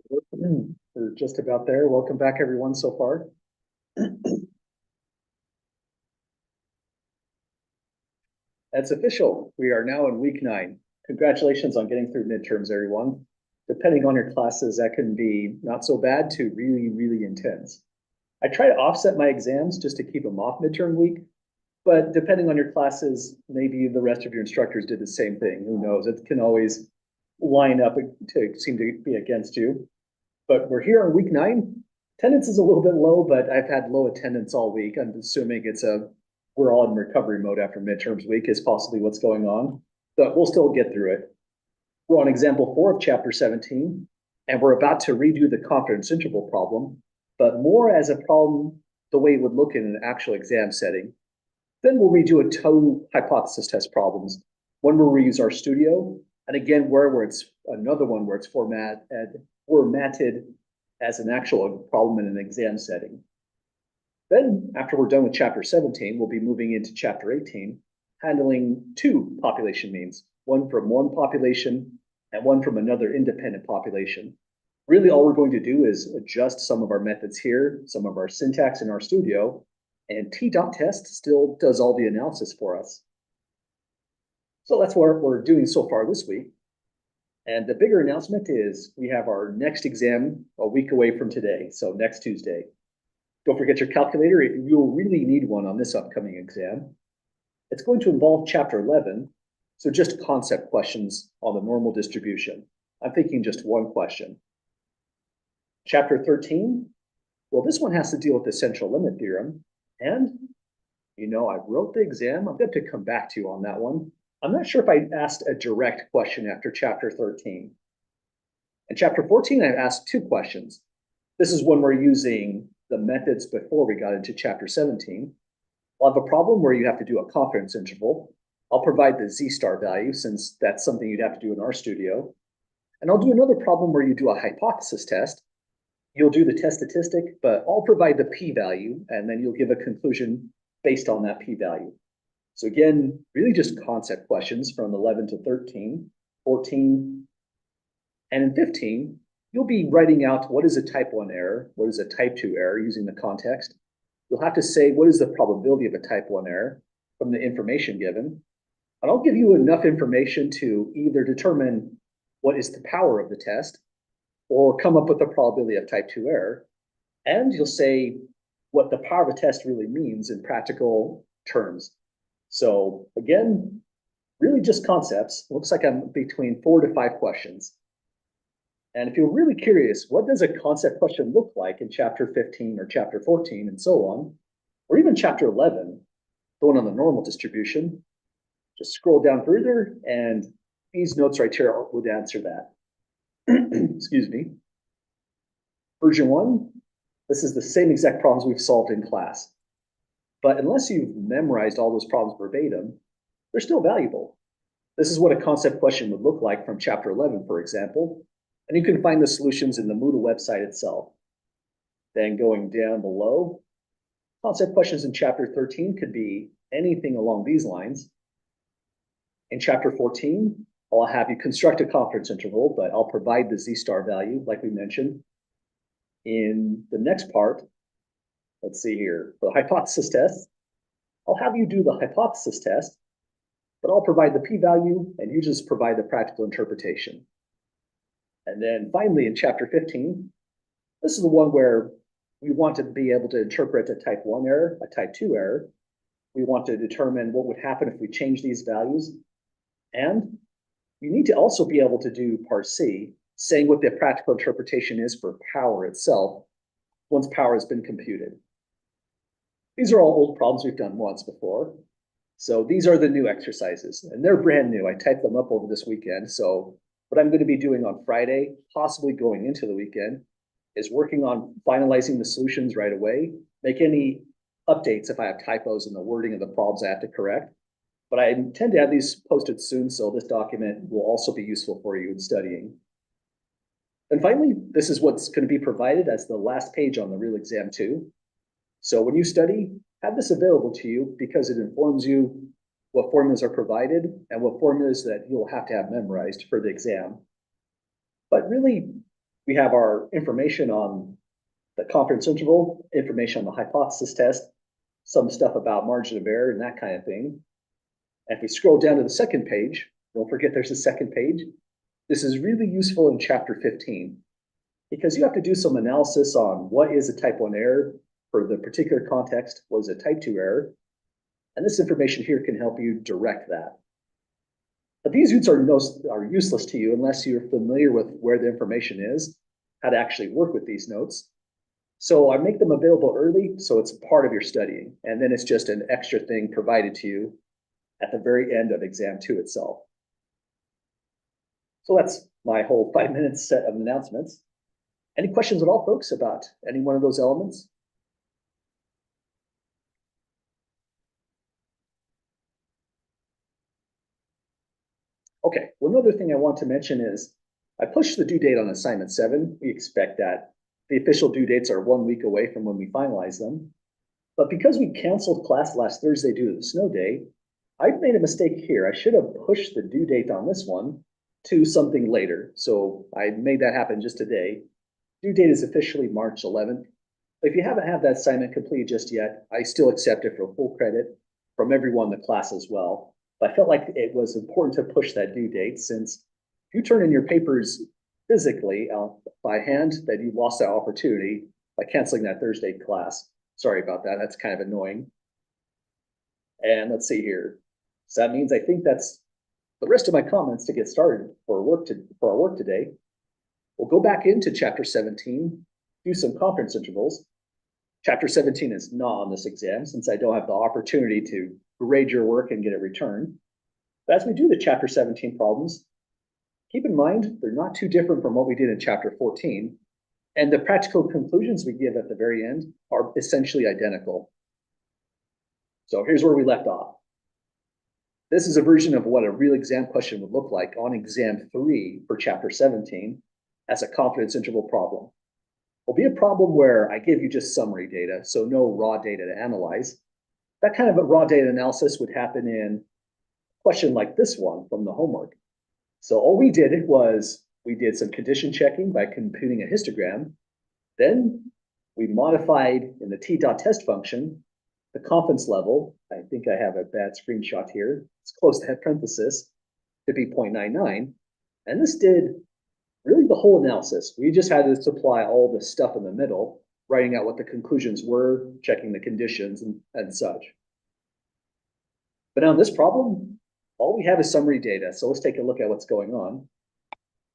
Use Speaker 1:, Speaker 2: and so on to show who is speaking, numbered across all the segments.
Speaker 1: We're just about there. Welcome back, everyone, so far. That's official. We are now in week 9. Congratulations on getting through midterms, everyone. Depending on your classes, that can be not so bad to really, really intense. I try to offset my exams just to keep them off midterm week, but depending on your classes, maybe the rest of your instructors did the same thing. Who knows? It can always line up to seem to be against you. But we're here on week 9. Attendance is a little bit low, but I've had low attendance all week. I'm assuming we're all in recovery mode after midterms week is possibly what's going on, but we'll still get through it. We're on example 4 of chapter 17, and we're about to redo the confidence interval problem, but more as a problem the way it would look in an actual exam setting. Then we'll redo a two hypothesis test problems, one where we use RStudio, and again where it's another one where it's formatted as an actual problem in an exam setting. Then, after we're done with chapter 17, we'll be moving into chapter 18, handling 2 population means, one from one population and one from another independent population. Really, all we're going to do is adjust some of our methods here, some of our syntax in RStudio, and t.test still does all the analysis for us. So that's what we're doing so far this week. And the bigger announcement is we have our next exam a week away from today, so next Tuesday. Don't forget your calculator. You'll really need one on this upcoming exam. It's going to involve chapter 11, so just concept questions on the normal distribution. I'm thinking just one question. Chapter 13, well, this one has to deal with the central limit theorem. And, I wrote the exam. I'm going to come back to you on that one. I'm not sure if I asked a direct question after chapter 13. In chapter 14, I asked 2 questions. This is when we're using the methods before we got into chapter 17. I'll have a problem where you have to do a confidence interval. I'll provide the z-star value since that's something you'd have to do in RStudio. And I'll do another problem where you do a hypothesis test. You'll do the test statistic, but I'll provide the p-value, and then you'll give a conclusion based on that p-value. So again, really just concept questions from 11 to 13, 14, and in 15, you'll be writing out what is a type 1 error, what is a type 2 error using the context. You'll have to say what is the probability of a type 1 error from the information given. And I'll give you enough information to either determine what is the power of the test or come up with the probability of type 2 error. And you'll say what the power of a test really means in practical terms. So again, really just concepts. It looks like I'm between 4 to 5 questions. And if you're really curious, what does a concept question look like in chapter 15 or chapter 14 and so on, or even chapter 11, going on the normal distribution, just scroll down further and these notes right here would answer that. Excuse me. Version 1, this is the same exact problems we've solved in class. But unless you've memorized all those problems verbatim, they're still valuable. This is what a concept question would look like from chapter 11, for example, and you can find the solutions in the Moodle website itself. Then going down below, concept questions in chapter 13 could be anything along these lines. In chapter 14, I'll have you construct a confidence interval, but I'll provide the z-star value, like we mentioned. In the next part, let's see here, for the hypothesis test, I'll have you do the hypothesis test, but I'll provide the p-value and you just provide the practical interpretation. And then finally in chapter 15, this is the one where we want to be able to interpret a type 1 error, a type 2 error. We want to determine what would happen if we change these values. And you need to also be able to do part C, saying what the practical interpretation is for power itself once power has been computed. These are all old problems we've done once before. So these are the new exercises, and they're brand new. I typed them up over this weekend. So what I'm going to be doing on Friday, possibly going into the weekend, is working on finalizing the solutions right away, make any updates if I have typos in the wording of the problems I have to correct. But I intend to have these posted soon, so this document will also be useful for you in studying. And finally, this is what's going to be provided as the last page on the real exam too. So when you study, have this available to you because it informs you what formulas are provided and what formulas that you'll have to have memorized for the exam. But really, We have our information on the confidence interval, information on the hypothesis test, some stuff about margin of error and that kind of thing. And if we scroll down to the second page, don't forget there's a second page. This is really useful in chapter 15 because you have to do some analysis on what is a type 1 error for the particular context, what is a type 2 error. And this information here can help you direct that. But these notes are useless to you unless you're familiar with where the information is, how to actually work with these notes. So I make them available early, so it's part of your studying. And then it's just an extra thing provided to you at the very end of exam 2 itself. So that's my whole 5-minute set of announcements. Any questions at all, folks, about any one of those elements? Okay, well, another thing I want to mention is I pushed the due date on assignment 7. We expect that the official due dates are 1 week away from when we finalize them. But because we canceled class last Thursday due to the snow day, I've made a mistake here. I should have pushed the due date on this one to something later. So I made that happen just today. Due date is officially March 11th. But if you haven't had that assignment completed just yet, I still accept it for full credit from everyone in the class as well. But I felt like it was important to push that due date since if you turn in your papers physically by hand, then you lost that opportunity by canceling that Thursday class. Sorry about that. That's kind of annoying. And let's see here. So that means I think that's the rest of my comments to get started for our work today. We'll go back into chapter 17, do some confidence intervals. Chapter 17 is not on this exam since I don't have the opportunity to grade your work and get it returned. But as we do the chapter 17 problems, keep in mind they're not too different from what we did in chapter 14. And the practical conclusions we give at the very end are essentially identical. So here's where we left off. This is a version of what a real exam question would look like on exam 3 for chapter 17 as a confidence interval problem. It'll be a problem where I give you just summary data, so no raw data to analyze. That kind of a raw data analysis would happen in a question like this one from the homework. So all we did was we did some condition checking by computing a histogram. Then we modified in the t.test function the confidence level. I think I have a bad screenshot here. It's close to head parenthesis to be 0.99. And this did really the whole analysis. We just had to supply all the stuff in the middle, writing out what the conclusions were, checking the conditions and such. But now in this problem, all we have is summary data. So let's take a look at what's going on.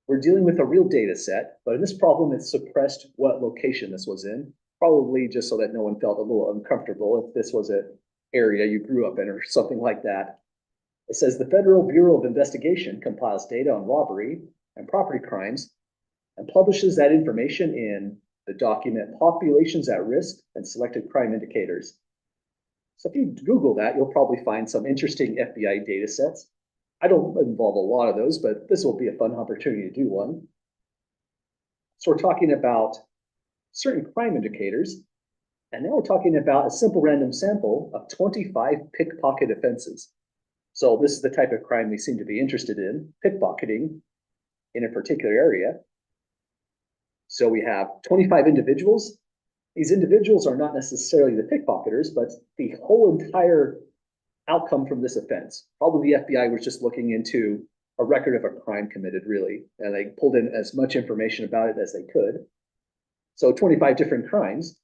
Speaker 1: We're dealing with a real data set, but in this problem, it suppressed what location this was in, probably just so that no one felt a little uncomfortable if this was an area you grew up in or something like that. It says the Federal Bureau of Investigation compiles data on robbery and property crimes and publishes that information in the document Populations at Risk and Selected Crime Indicators. So if you Google that, you'll probably find some interesting FBI data sets. I don't involve a lot of those, but this will be a fun opportunity to do one. So we're talking about certain crime indicators, and now we're talking about a simple random sample of 25 pickpocket offenses. So this is the type of crime we seem to be interested in, pickpocketing in a particular area. So we have 25 individuals. These individuals are not necessarily the pickpocketers, but the whole entire outcome from this offense. Probably the FBI was just looking into a record of a crime committed, really, and they pulled in as much information about it as they could. So 25 different crimes.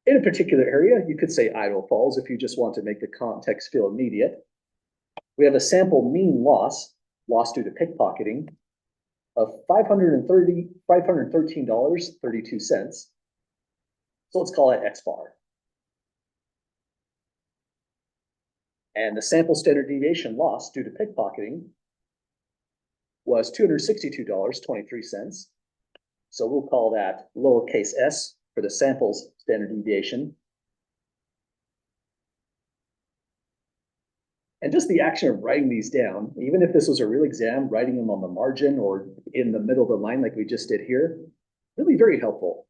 Speaker 1: In a particular area, you could say Idaho Falls if you just want to make the context feel immediate. We have a sample mean loss due to pickpocketing, of $513.32. So let's call it X bar. And the sample standard deviation loss due to pickpocketing was $262.23. So we'll call that lowercase s for the sample's standard deviation. And just the action of writing these down, even if this was a real exam, writing them on the margin or in the middle of the line like we just did here, really very helpful.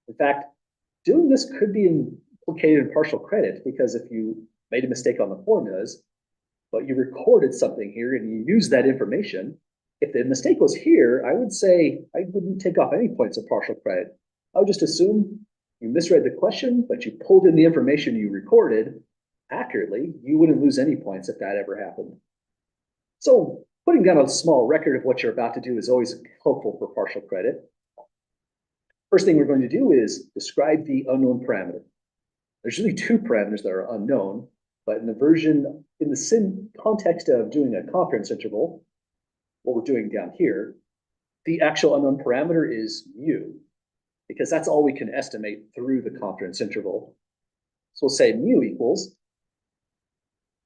Speaker 1: In fact, doing this could be implicated in partial credit because if you made a mistake on the formulas, but you recorded something here and you use that information, If the mistake was here, I would say I wouldn't take off any points of partial credit. I would just assume you misread the question, but you pulled in the information you recorded accurately. You wouldn't lose any points if that ever happened. So putting down a small record of what you're about to do is always helpful for partial credit. First thing we're going to do is describe the unknown parameter. There's really two parameters that are unknown, but in the context of doing a confidence interval, what we're doing down here, the actual unknown parameter is mu, because that's all we can estimate through the confidence interval. So we'll say mu equals,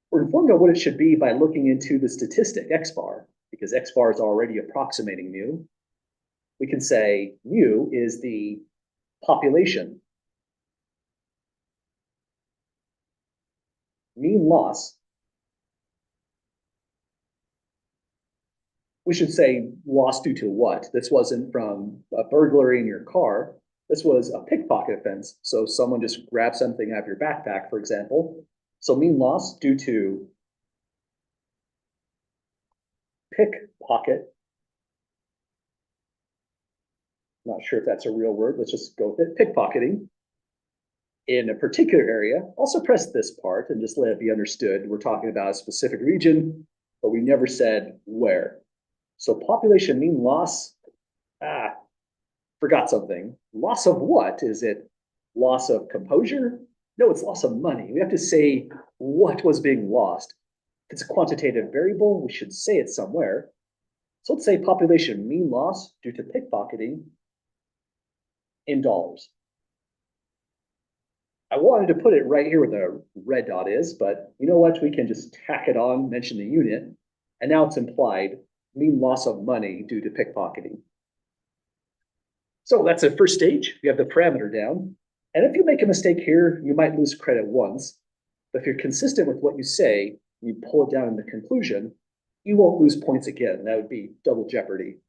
Speaker 1: we're informed of what it should be by looking into the statistic x bar, because x bar is already approximating mu. We can say mu is the population mean loss. We should say loss due to what? This wasn't from a burglary in your car. This was a pickpocket offense. So someone just grabbed something out of your backpack, for example. So mean loss due to pickpocket. Not sure if that's a real word. Let's just go with it. Pickpocketing in a particular area. I'll suppress this part and just let it be understood. We're talking about a specific region, but we never said where. So population mean loss, forgot something. Loss of what? Is it loss of composure? No, it's loss of money. We have to say what was being lost. If it's a quantitative variable, we should say it somewhere. So let's say population mean loss due to pickpocketing in dollars. I wanted to put it right here where the red dot is, but you know what? We can just tack it on, mention the unit, and now it's implied mean loss of money due to pickpocketing. So that's the first stage. We have the parameter down. And if you make a mistake here, you might lose credit once. But if you're consistent with what you say, you pull it down in the conclusion, you won't lose points again. That would be double jeopardy.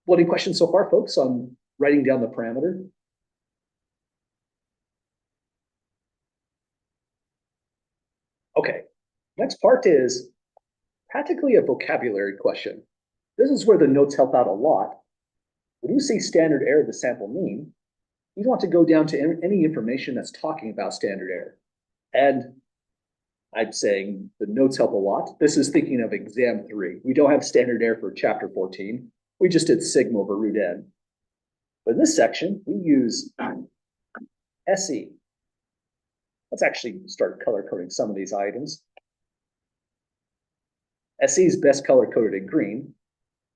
Speaker 1: Well, any questions so far, folks, on writing down the parameter? Okay, next part is practically a vocabulary question. This is where the notes help out a lot. When you say standard error of the sample mean, you want to go down to any information that's talking about standard error. And I'm saying the notes help a lot. This is thinking of exam 3. We don't have standard error for chapter 14. We just did sigma over root n. But in this section, we use SE. Let's actually start color coding some of these items. SE is best color coded in green.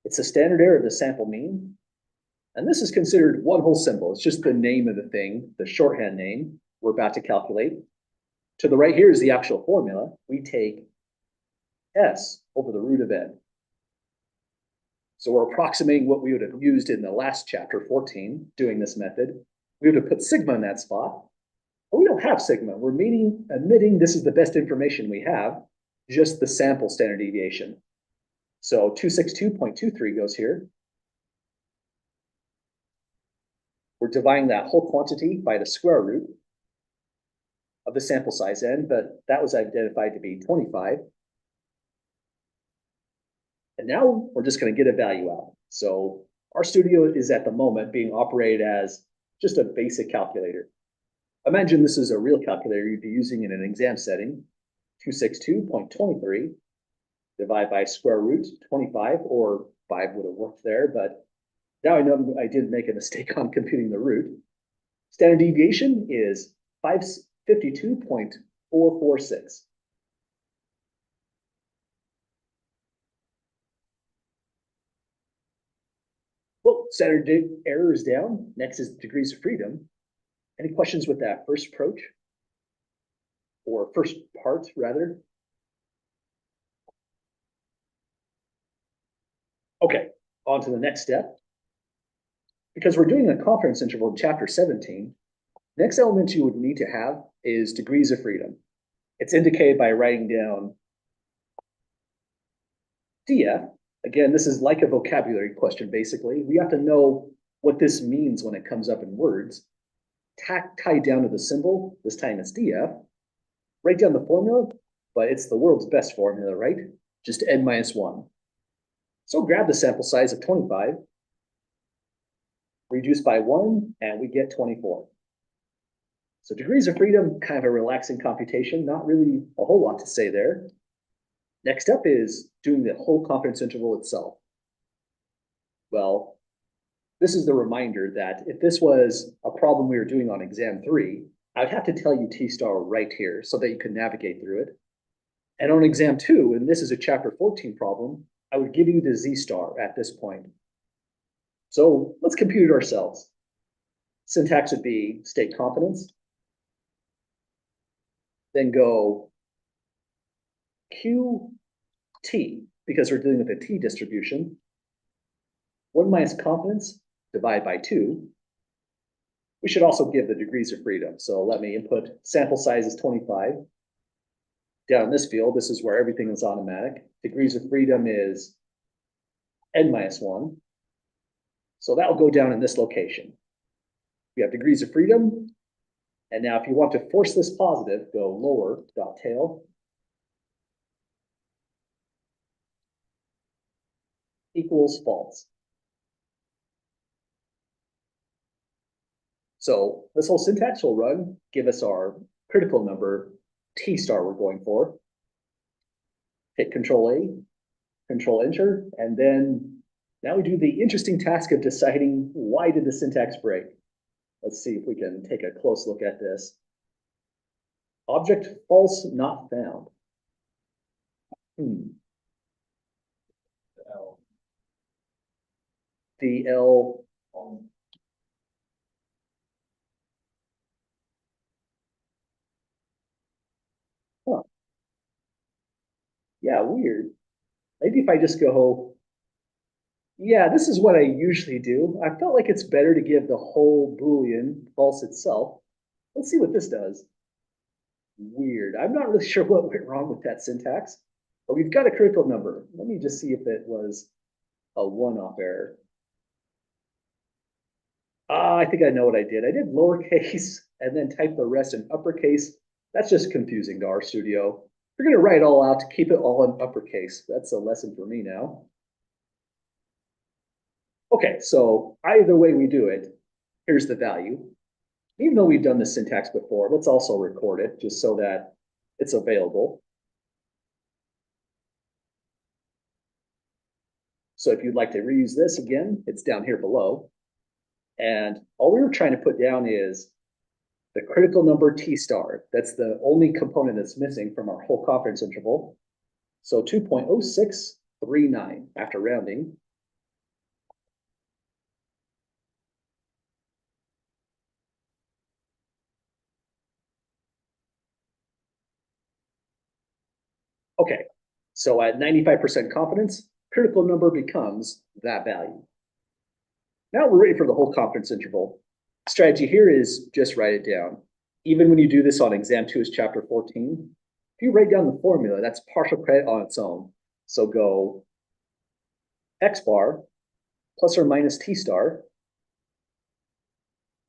Speaker 1: It's the standard error of the sample mean. And this is considered one whole symbol. It's just the name of the thing, the shorthand name we're about to calculate. To the right here is the actual formula. We take S over the root of n. So we're approximating what we would have used in the last chapter 14, doing this method. We would have put sigma in that spot. But we don't have sigma. We're admitting this is the best information we have, just the sample standard deviation. So 262.23 goes here. We're dividing that whole quantity by the square root of the sample size n, but that was identified to be 25. And now we're just going to get a value out. So RStudio is at the moment being operated as just a basic calculator. Imagine this is a real calculator you'd be using in an exam setting. 262.23 divided by square root 25, or 5 would have worked there, but now I know I did make a mistake on computing the root. Standard deviation is 552.446. Well, standard error is down. Next is degrees of freedom. Any questions with that first approach? Or first part, rather? Okay, on to the next step. Because we're doing a confidence interval in chapter 17, the next element you would need to have is degrees of freedom. It's indicated by writing down DF. Again, this is like a vocabulary question, basically. We have to know what this means when it comes up in words. Tied down to the symbol, this time it's DF. Write down the formula, but it's the world's best formula, right? Just n minus 1. So grab the sample size of 25, reduce by 1, and we get 24. So degrees of freedom, kind of a relaxing computation, not really a whole lot to say there. Next up is doing the whole confidence interval itself. Well, this is the reminder that if this was a problem we were doing on exam 3, I'd have to tell you T-star right here so that you could navigate through it. And on exam 2, and this is a chapter 14 problem, I would give you the Z-star at this point. So let's compute it ourselves. Syntax would be state confidence, then go QT, because we're dealing with a T distribution. 1 minus confidence, divide by 2. We should also give the degrees of freedom. So let me input sample size is 25. Down in this field, this is where everything is automatic. Degrees of freedom is n minus 1. So that will go down in this location. We have degrees of freedom. And now if you want to force this positive, go lower dot tail equals false. So this whole syntax will run, give us our critical number T-star we're going for. Hit Control A, Control Enter, and then now we do the interesting task of deciding why did the syntax break. Let's see if we can take a close look at this. Object false not found. The L. Huh. Yeah, weird. Maybe if I just go, yeah, this is what I usually do. I felt like it's better to give the whole Boolean false itself. Let's see what this does. Weird. I'm not really sure what went wrong with that syntax, but we've got a critical number. Let me just see if it was a one-off error. I think I know what I did. I did lowercase and then type the rest in uppercase. That's just confusing to RStudio. We're going to write it all out to keep it all in uppercase. That's a lesson for me now. Okay, so either way we do it, here's the value. Even though we've done this syntax before, let's also record it just so that it's available. So if you'd like to reuse this again, it's down here below. And all we were trying to put down is the critical number T-star. That's the only component that's missing from our whole confidence interval. So 2.0639 after rounding. Okay, so at 95% confidence, critical number becomes that value. Now we're ready for the whole confidence interval. Strategy here is just write it down. Even when you do this on exam 2's chapter 14, if you write down the formula, that's partial credit on its own. So go X bar plus or minus T star,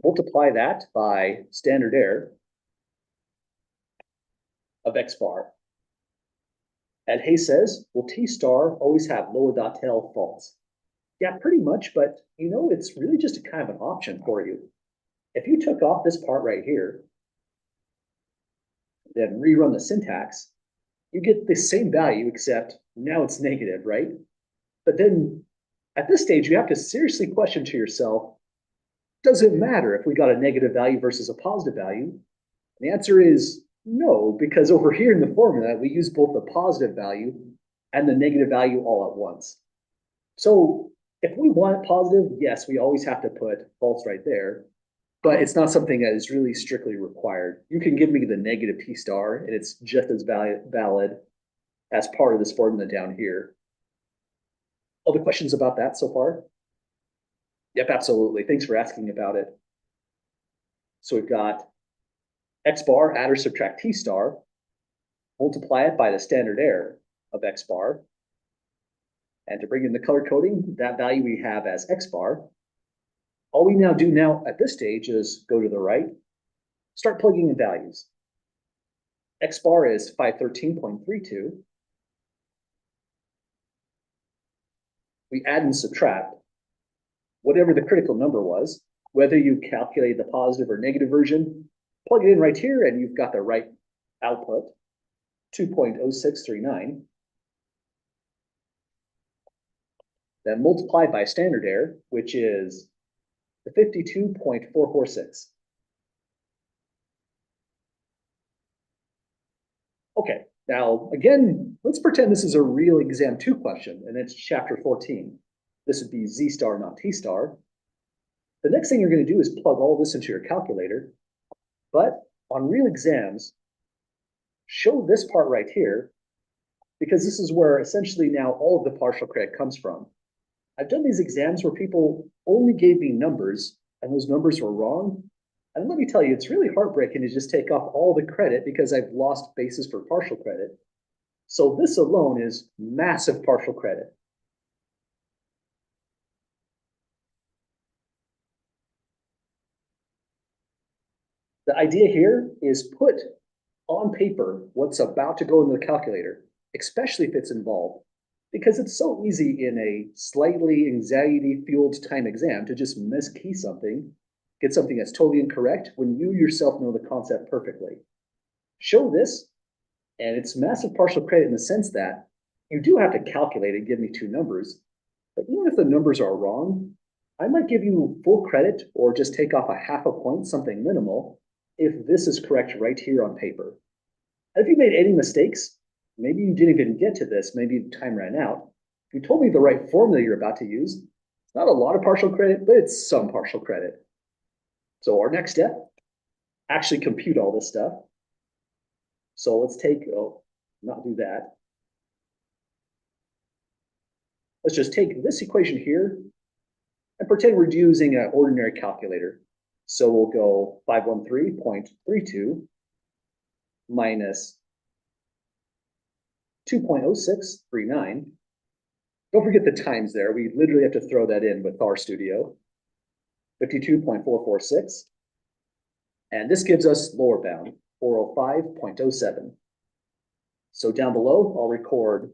Speaker 1: multiply that by standard error of X bar. And Hay says, will T star always have lower dot tail false? Yeah, pretty much, but you know, it's really just a kind of an option for you. If you took off this part right here, then rerun the syntax, you get the same value, except now it's negative, right? But then at this stage, you have to seriously question to yourself, does it matter if we got a negative value versus a positive value? And the answer is no, because over here in the formula, we use both the positive value and the negative value all at once. So if we want positive, yes, we always have to put false right there, but it's not something that is really strictly required. You can give me the negative T star and it's just as valid as part of this formula down here. Other questions about that so far? Yep, absolutely. Thanks for asking about it. So we've got X bar, add or subtract T star, multiply it by the standard error of X bar. And to bring in the color coding, that value we have as X bar. All we now do now at this stage is go to the right, start plugging in values. X bar is 513.32. we add and subtract whatever the critical number was, whether you calculate the positive or negative version, plug it in right here and you've got the right output, 2.0639. Then multiply by standard error, which is the 52.446. Okay, now again, let's pretend this is a real exam 2 question and it's chapter 14. This would be Z star, not T star. The next thing you're going to do is plug all this into your calculator. But on real exams, show this part right here, because this is where essentially now all of the partial credit comes from. I've done these exams where people only gave me numbers and those numbers were wrong. And let me tell you, it's really heartbreaking to just take off all the credit because I've lost basis for partial credit. So this alone is massive partial credit. The idea here is put on paper what's about to go into the calculator, especially if it's involved, because it's so easy in a slightly anxiety-fueled time exam to just miskey something, get something that's totally incorrect when you yourself know the concept perfectly. Show this, and it's massive partial credit in the sense that you do have to calculate and give me two numbers, but even if the numbers are wrong, I might give you full credit or just take off a half a point, something minimal, if this is correct right here on paper. And if you made any mistakes, maybe you didn't even get to this, maybe time ran out. If you told me the right formula you're about to use, it's not a lot of partial credit, but it's some partial credit. So our next step, actually compute all this stuff. So let's take, not do that. Let's just take this equation here and pretend we're using an ordinary calculator. So we'll go 513.32 minus 2.0639. Don't forget the times there. We literally have to throw that in with RStudio. 52.446. And this gives us lower bound, 405.07. So down below, I'll record,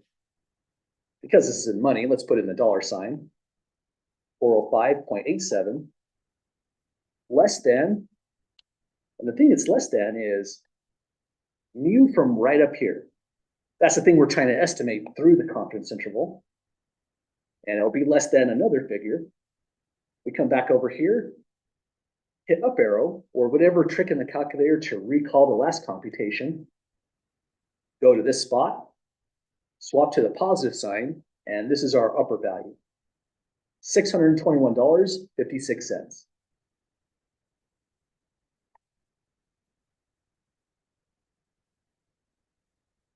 Speaker 1: because this is in money, let's put in the dollar sign, 405.87 less than, and the thing it's less than is mu from right up here. That's the thing we're trying to estimate through the confidence interval. And it'll be less than another figure. We come back over here, hit up arrow, or whatever trick in the calculator to recall the last computation. Go to this spot, swap to the positive sign, and this is our upper value, $621.56.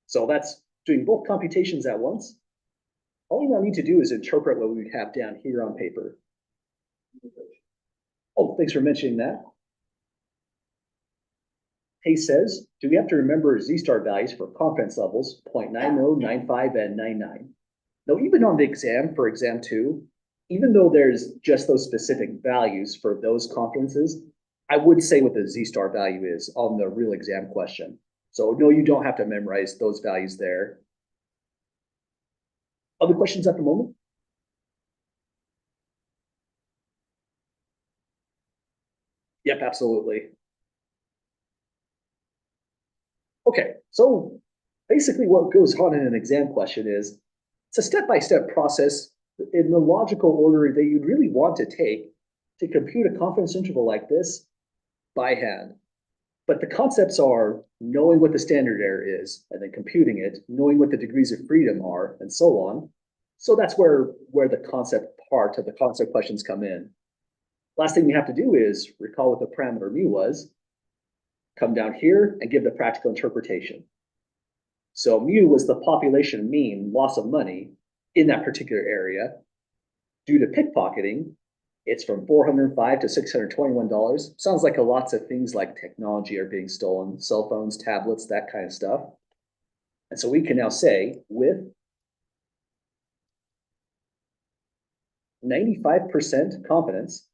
Speaker 1: So that's doing both computations at once. All you now need to do is interpret what we have down here on paper. Oh, thanks for mentioning that. Hayes says, do we have to remember Z-star values for confidence levels 0.90, 95, and 99? Now, even on the exam, for exam 2, even though there's just those specific values for those confidences, I would say what the Z-star value is on the real exam question. So no, you don't have to memorize those values there. Other questions at the moment? Yep, absolutely. Okay, so basically what goes on in an exam question is it's a step-by-step process in the logical order that you'd really want to take to compute a confidence interval like this by hand. But the concepts are knowing what the standard error is and then computing it, knowing what the degrees of freedom are, and so on. So that's where the concept part of the concept questions come in. Last thing we have to do is recall what the parameter mu was, come down here and give the practical interpretation. So mu was the population mean loss of money in that particular area. Due to pickpocketing, it's from $405 to $621. Sounds like lots of things like technology are being stolen, cell phones, tablets, that kind of stuff. And so we can now say with 95% confidence,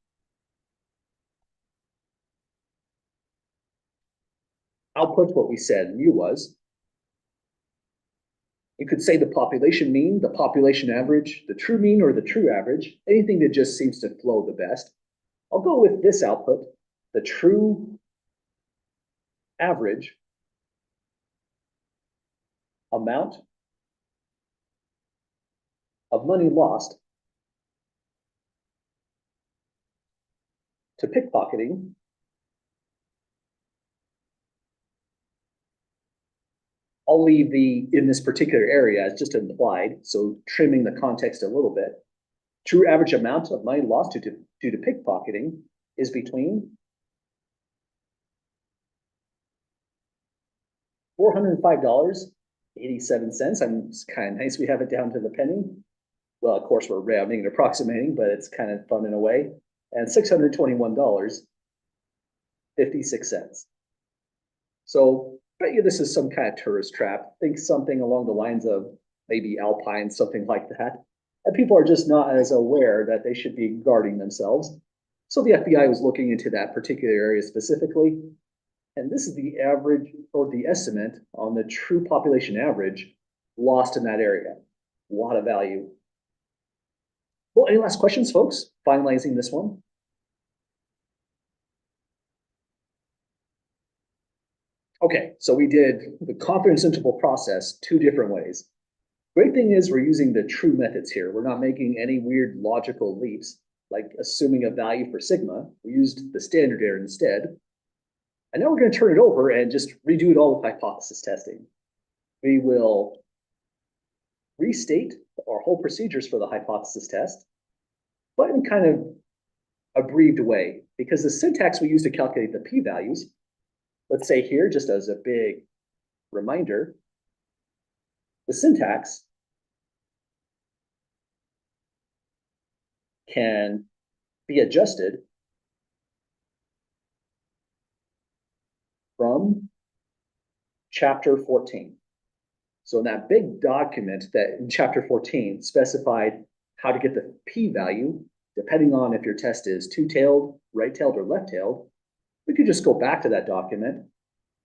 Speaker 1: output what we said mu was You could say the population mean, the population average, the true mean, or the true average, anything that just seems to flow the best. I'll go with this output, the true average amount of money lost to pickpocketing I'll leave the in this particular area as just implied, so trimming the context a little bit. True average amount of money lost due to pickpocketing is between $405.87. It's kind of nice we have it down to the penny. Well, of course, we're rounding and approximating, but it's kind of fun in a way. And $621.56. So bet you this is some kind of tourist trap. Think something along the lines of maybe Alpine, something like that. And people are just not as aware that they should be guarding themselves. So the FBI was looking into that particular area specifically. And this is the average or the estimate on the true population average lost in that area. A lot of value. Well, any last questions, folks? Finalizing this one. Okay, so we did the confidence interval process 2 different ways. Great thing is we're using the true methods here. We're not making any weird logical leaps, like assuming a value for sigma. We used the standard error instead. And now we're going to turn it over and just redo it all with hypothesis testing. We will restate our whole procedures for the hypothesis test, but in kind of abbreviated way, because the syntax we use to calculate the p-values, let's say here, just as a big reminder, the syntax can be adjusted from chapter 14. So in that big document that in chapter 14 specified how to get the p-value, depending on if your test is two-tailed, right-tailed, or left-tailed, we could just go back to that document,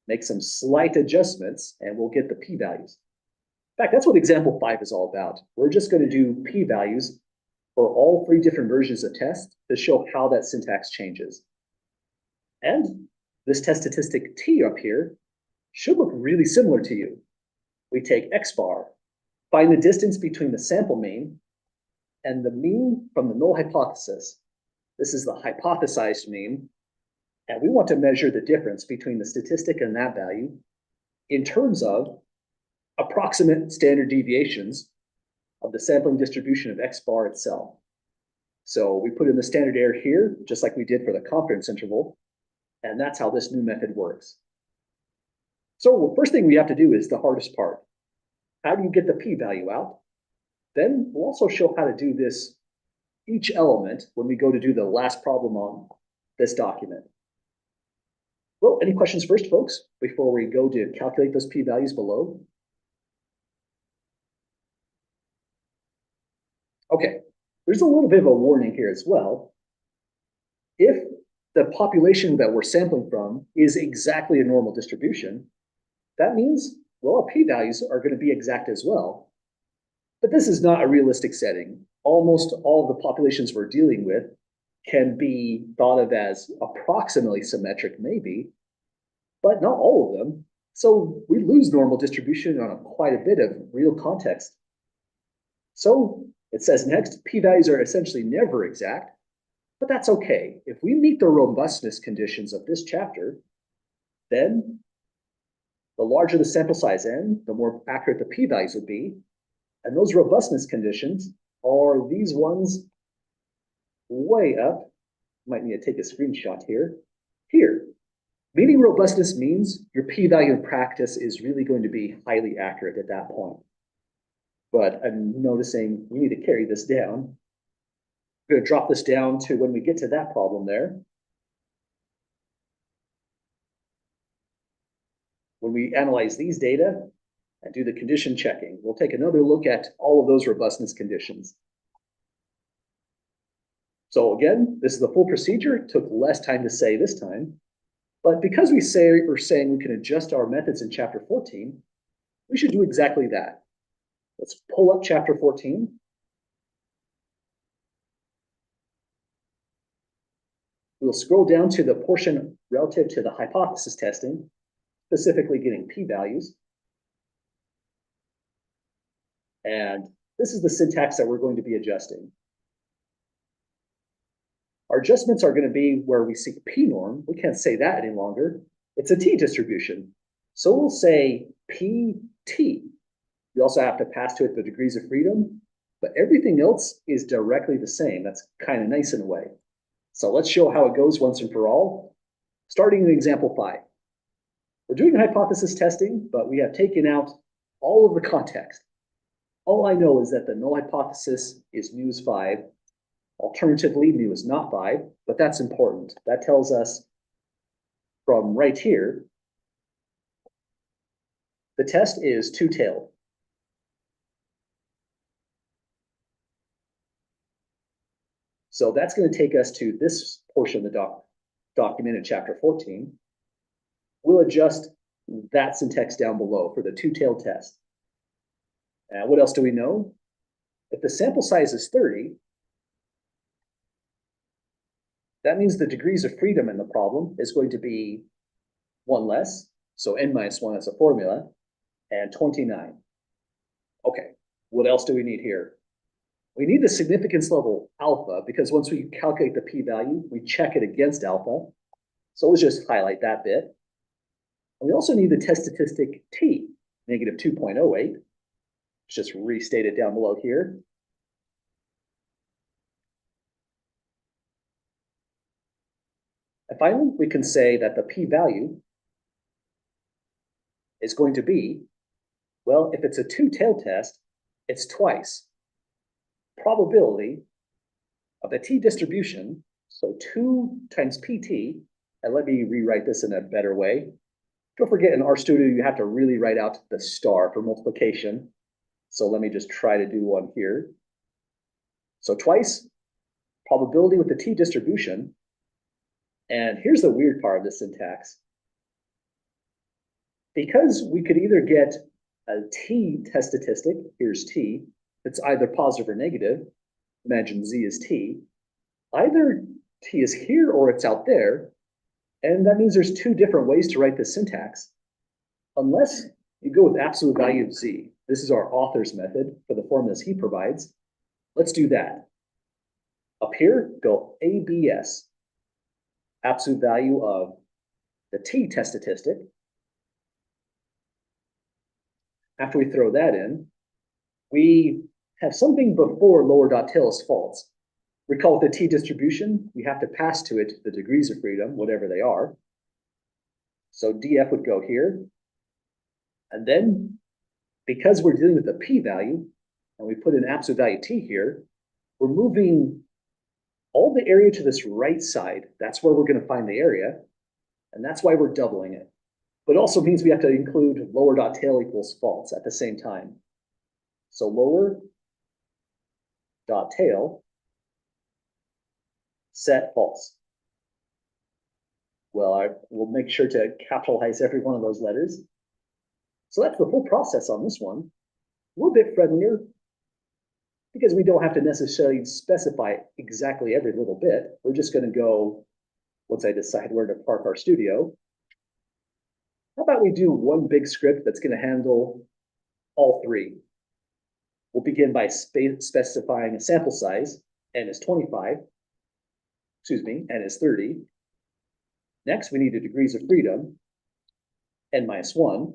Speaker 1: make some slight adjustments, and we'll get the p-values. In fact, that's what example 5 is all about. We're just going to do p-values for all 3 different versions of tests to show how that syntax changes. And this test statistic t up here should look really similar to you. We take x bar, find the distance between the sample mean and the mean from the null hypothesis. This is the hypothesized mean. And we want to measure the difference between the statistic and that value in terms of approximate standard deviations of the sampling distribution of x bar itself. So we put in the standard error here, just like we did for the confidence interval, and that's how this new method works. So the first thing we have to do is the hardest part. How do you get the p-value out? Then we'll also show how to do this each element when we go to do the last problem on this document. Well, any questions first, folks, before we go to calculate those p-values below? Okay, there's a little bit of a warning here as well. If the population that we're sampling from is exactly a normal distribution, that means, well, our p-values are going to be exact as well. But this is not a realistic setting. Almost all of the populations we're dealing with can be thought of as approximately symmetric, maybe, but not all of them. So we lose normal distribution on quite a bit of real context. So it says next, p-values are essentially never exact, but that's okay. If we meet the robustness conditions of this chapter, then the larger the sample size n, the more accurate the p-values would be. And those robustness conditions are these ones way up. Might need to take a screenshot here. Here, meeting robustness means your p-value in practice is really going to be highly accurate at that point. But I'm noticing we need to carry this down. I'm going to drop this down to when we get to that problem there. When we analyze these data and do the condition checking, we'll take another look at all of those robustness conditions. So again, this is the full procedure. It took less time to say this time. But because we're saying we can adjust our methods in chapter 14, we should do exactly that. Let's pull up chapter 14. We'll scroll down to the portion relative to the hypothesis testing, specifically getting p-values. And this is the syntax that we're going to be adjusting. Our adjustments are going to be where we see p-norm. We can't say that any longer. It's a t-distribution. So we'll say pt. We also have to pass to it the degrees of freedom, but everything else is directly the same. That's kind of nice in a way. So let's show how it goes once and for all. Starting in example 5. We're doing hypothesis testing, but we have taken out all of the context. All I know is that the null hypothesis is mu is 5. Alternatively, mu is not 5, but that's important. That tells us from right here, the test is two-tailed. So that's going to take us to this portion of the document in chapter 14. We'll adjust that syntax down below for the two-tailed test. And what else do we know? If the sample size is 30, that means the degrees of freedom in the problem is going to be 1 less, so n minus 1 as a formula, and 29. Okay, what else do we need here? We need the significance level alpha, because once we calculate the p-value, we check it against alpha. So let's just highlight that bit. And we also need the test statistic t, negative 2.08. Let's just restate it down below here. And finally, we can say that the p-value is going to be, well, if it's a two-tailed test, it's twice probability of the t-distribution, so 2 times pt, and let me rewrite this in a better way. Don't forget in RStudio, you have to really write out the star for multiplication. So let me just try to do one here. So twice probability with the t-distribution. And here's the weird part of the syntax. Because we could either get a t test statistic, here's t, it's either positive or negative. Imagine z is t. Either t is here or it's out there. And that means there's 2 different ways to write this syntax. Unless you go with absolute value of z. This is our author's method for the formulas he provides. Let's do that. Up here, go ABS. Absolute value of the t test statistic. After we throw that in, we have something before lower dot tail is false. Recall the t-distribution, we have to pass to it the degrees of freedom, whatever they are. So df would go here. And then, because we're dealing with the p-value, and we put in absolute value t here, we're moving all the area to this right side. That's where we're going to find the area. And that's why we're doubling it. But it also means we have to include lower dot tail equals false at the same time. So lower dot tail set false. Well, I will make sure to capitalize every one of those letters. So that's the whole process on this one. A little bit friendlier because we don't have to necessarily specify exactly every little bit. We're just going to go, once I decide where to park RStudio, how about we do one big script that's going to handle all 3? We'll begin by specifying a sample size, n is 25, n is 30. Next, we need the degrees of freedom, n minus 1.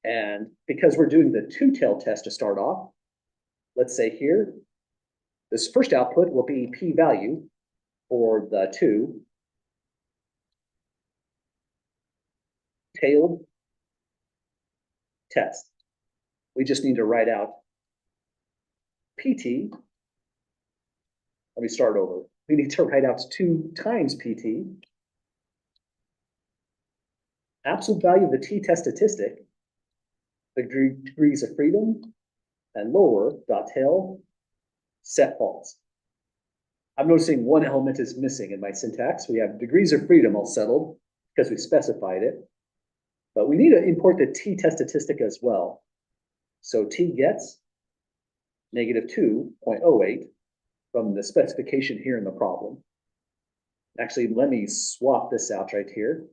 Speaker 1: And because we're doing the two-tailed test to start off, let's say here, this first output will be p-value for the 2-tailed test. We just need to write out pt. Let me start over. We need to write out 2 times pt. Absolute value of the t-test statistic, the degrees of freedom, and lower dot tail set false. I'm noticing one element is missing in my syntax. We have degrees of freedom all settled because we specified it, but we need to import the t-test statistic as well. So t gets negative 2.08 from the specification here in the problem. Actually, let me swap this out right here.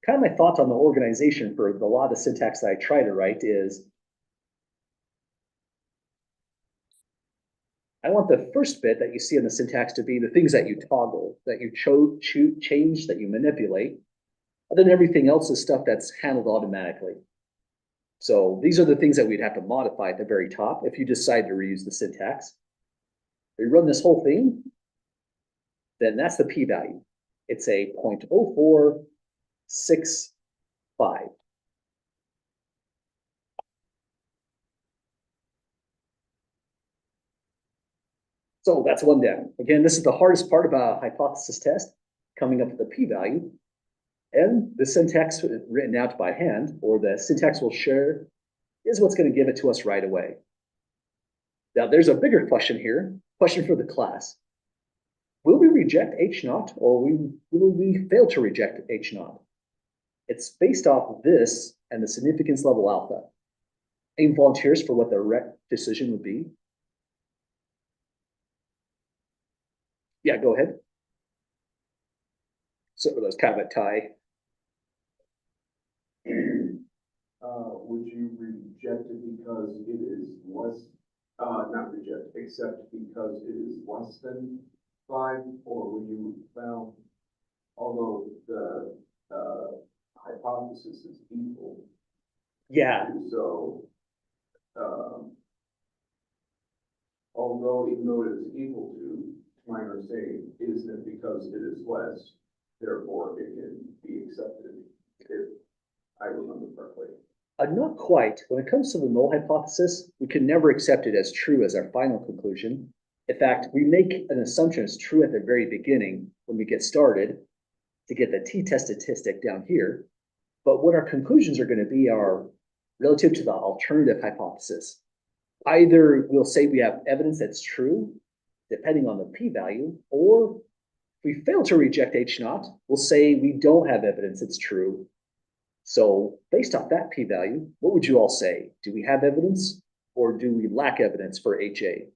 Speaker 1: Kind of my thought on the organization for a lot of the syntax that I try to write is I want the first bit that you see in the syntax to be the things that you toggle, that you change, that you manipulate. And then everything else is stuff that's handled automatically. So these are the things that we'd have to modify at the very top if you decide to reuse the syntax. If you run this whole thing, then that's the p-value. It's a 0.0465. So that's one down. Again, this is the hardest part about a hypothesis test, coming up with the p-value. And the syntax written out by hand, or the syntax we'll share, is what's going to give it to us right away. Now, there's a bigger question here, question for the class. Will we reject H naught, or will we fail to reject H naught? It's based off of this and the significance level alpha. Any volunteers for what the correct decision would be? Yeah, go ahead. So that's kind of a tie.
Speaker 2: Would you reject it because it is less, not reject, accept because it is less than 5, or would you, well, although the hypothesis is equal,
Speaker 1: Yeah,
Speaker 2: so although even though it is equal to my understanding, isn't it because it is less, therefore it can be accepted if I remember correctly.
Speaker 1: not quite. When it comes to the null hypothesis, we can never accept it as true as our final conclusion. In fact, we make an assumption as true at the very beginning when we get started to get the t-test statistic down here. But what our conclusions are going to be are relative to the alternative hypothesis. Either we'll say we have evidence that's true, depending on the p-value, or if we fail to reject H naught, we'll say we don't have evidence it's true. So based off that p-value, what would you all say? Do we have evidence, or do we lack evidence for HA?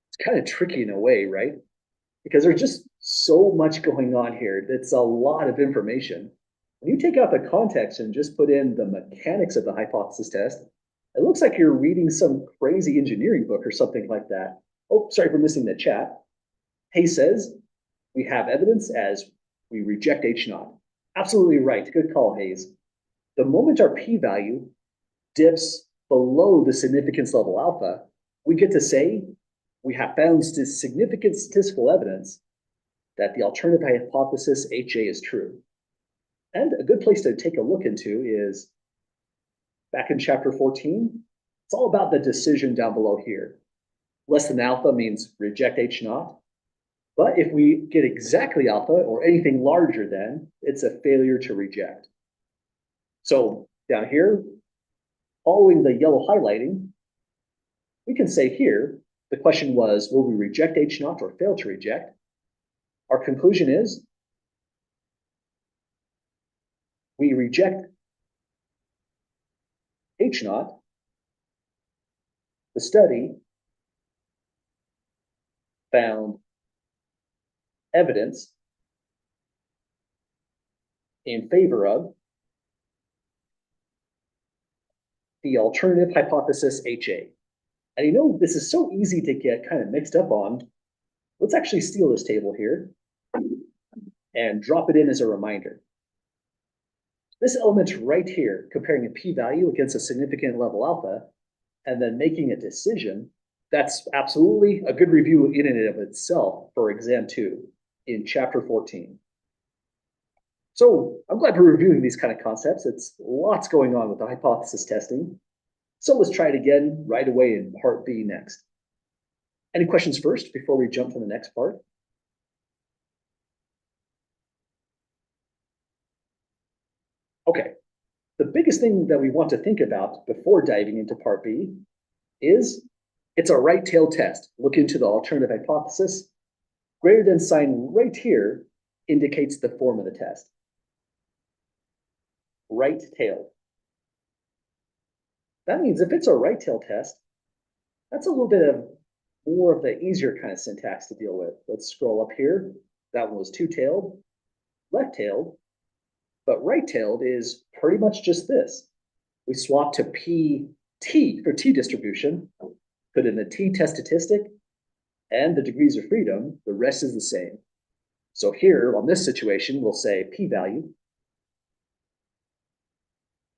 Speaker 1: It's kind of tricky in a way, right? Because there's just so much going on here. It's a lot of information. When you take out the context and just put in the mechanics of the hypothesis test, it looks like you're reading some crazy engineering book or something like that. Oh, sorry for missing the chat. Hayes says, we have evidence as we reject H naught. Absolutely right. Good call, Hayes. The moment our p-value dips below the significance level alpha, we get to say we have found significant statistical evidence that the alternative hypothesis HA is true. And a good place to take a look into is back in chapter 14. It's all about the decision down below here. Less than alpha means reject H naught. But if we get exactly alpha or anything larger than, it's a failure to reject. So down here, following the yellow highlighting, we can say here, the question was, will we reject H naught or fail to reject? Our conclusion is we reject H naught. The study found evidence in favor of the alternative hypothesis HA. And you know, this is so easy to get kind of mixed up on. Let's actually steal this table here and drop it in as a reminder. This element right here, comparing a p-value against a significant level alpha, and then making a decision, that's absolutely a good review in and of itself for exam 2 in chapter 14. So I'm glad we're reviewing these kind of concepts. It's lots going on with the hypothesis testing. So let's try it again right away in part B next. Any questions first before we jump to the next part? Okay, the biggest thing that we want to think about before diving into part B is It's a right tail test. Look into the alternative hypothesis. Greater than sign right here indicates the form of the test. Right tailed. That means if it's a right tail test, that's a little bit of more of the easier kind of syntax to deal with. Let's scroll up here. That one was two-tailed, left-tailed, but right-tailed is pretty much just this. We swap to PT for T distribution, put in the T test statistic, and the degrees of freedom, the rest is the same. So here on this situation, we'll say p-value